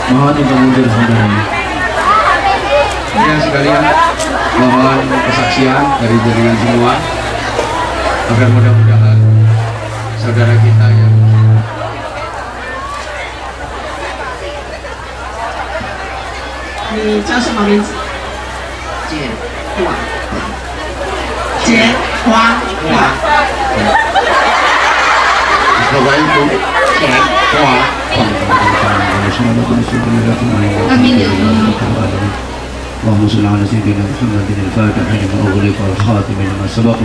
mohon untuk mundur sebentar. Ya sekalian, mohon kesaksian dari jaringan semua agar mudah-mudahan saudara kita yang你叫什么名字？简华。简华。Assalamualaikum. اللهم صل على سيدنا محمد الفاتح لما أغلق والخاتم لما سبق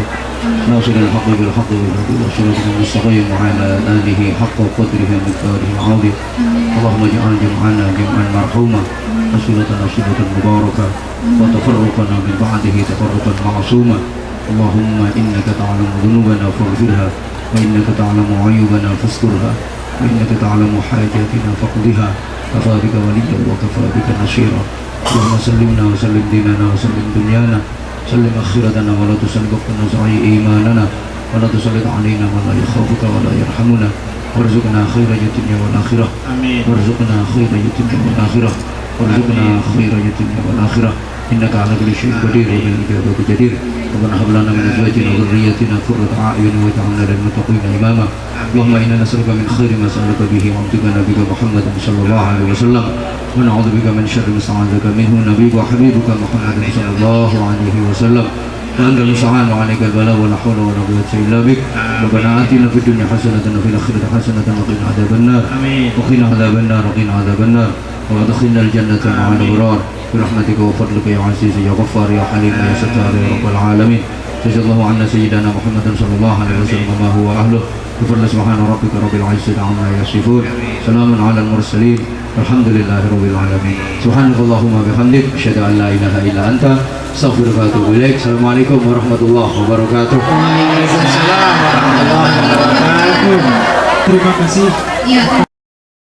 ناصر الحق بالحق والهدي والصراط المستقيم وعلى آله حق قدره ومقداره العظيم. اللهم اجعل جمعنا جمعا مرحوما وصلتنا صلة مباركة وتفرقنا من بعده تفرقا معصوما. اللهم إنك تعلم ذنوبنا فاغفرها وإنك تعلم عيوبنا فاسترها وإنك تعلم حاجاتنا فاقضها. كفى بك وليا وكفى بك نصيرا. اللهم سلمنا وسلم ديننا وسلم دنيانا سلم آخرتنا ولا تسلط نزعي إيماننا ولا تسلط علينا من لا يخافك ولا يرحمنا وارزقنا خير الدنيا والآخرة. وارزقنا خير الدنيا والآخرة. وارزقنا خير الدنيا والآخرة إنك على كل شيء قدير وبالإجابة جدير. ربنا هب لنا من أزواجنا وذرياتنا قرة أعين واجعلنا للمتقين إماما. اللهم إنا نسألك من خير ما سألك به عبدك نبيك محمد صلى الله عليه وسلم ونعوذ بك من شر ما استعاذك منه نبيك وحبيبك محمد صلى الله عليه وسلم. وأنت المستعان وعليك البلاء ولا حول ولا قوة إلا بك. ربنا آتنا في الدنيا حسنة وفي الآخرة حسنة وقنا عذاب النار. وقنا عذاب النار وقنا عذاب النار وادخلنا الجنة مع الأبرار برحمتك وفضلك يا عزيز يا غفار يا حليم يا ستار يا رب العالمين. جزا الله عنا سيدنا محمد صلى الله عليه وسلم ما هو أهله. بفضل سبحان ربك رب العزة عما يصفون سلام على المرسلين والحمد لله رب العالمين. سبحانك اللهم وبحمدك أشهد أن لا إله إلا أنت Astaghfirullah wa atubu ilaik. Assalamualaikum warahmatullahi wabarakatuh. Waalaikumsalam warahmatullahi wabarakatuh. Terima kasih. Ya.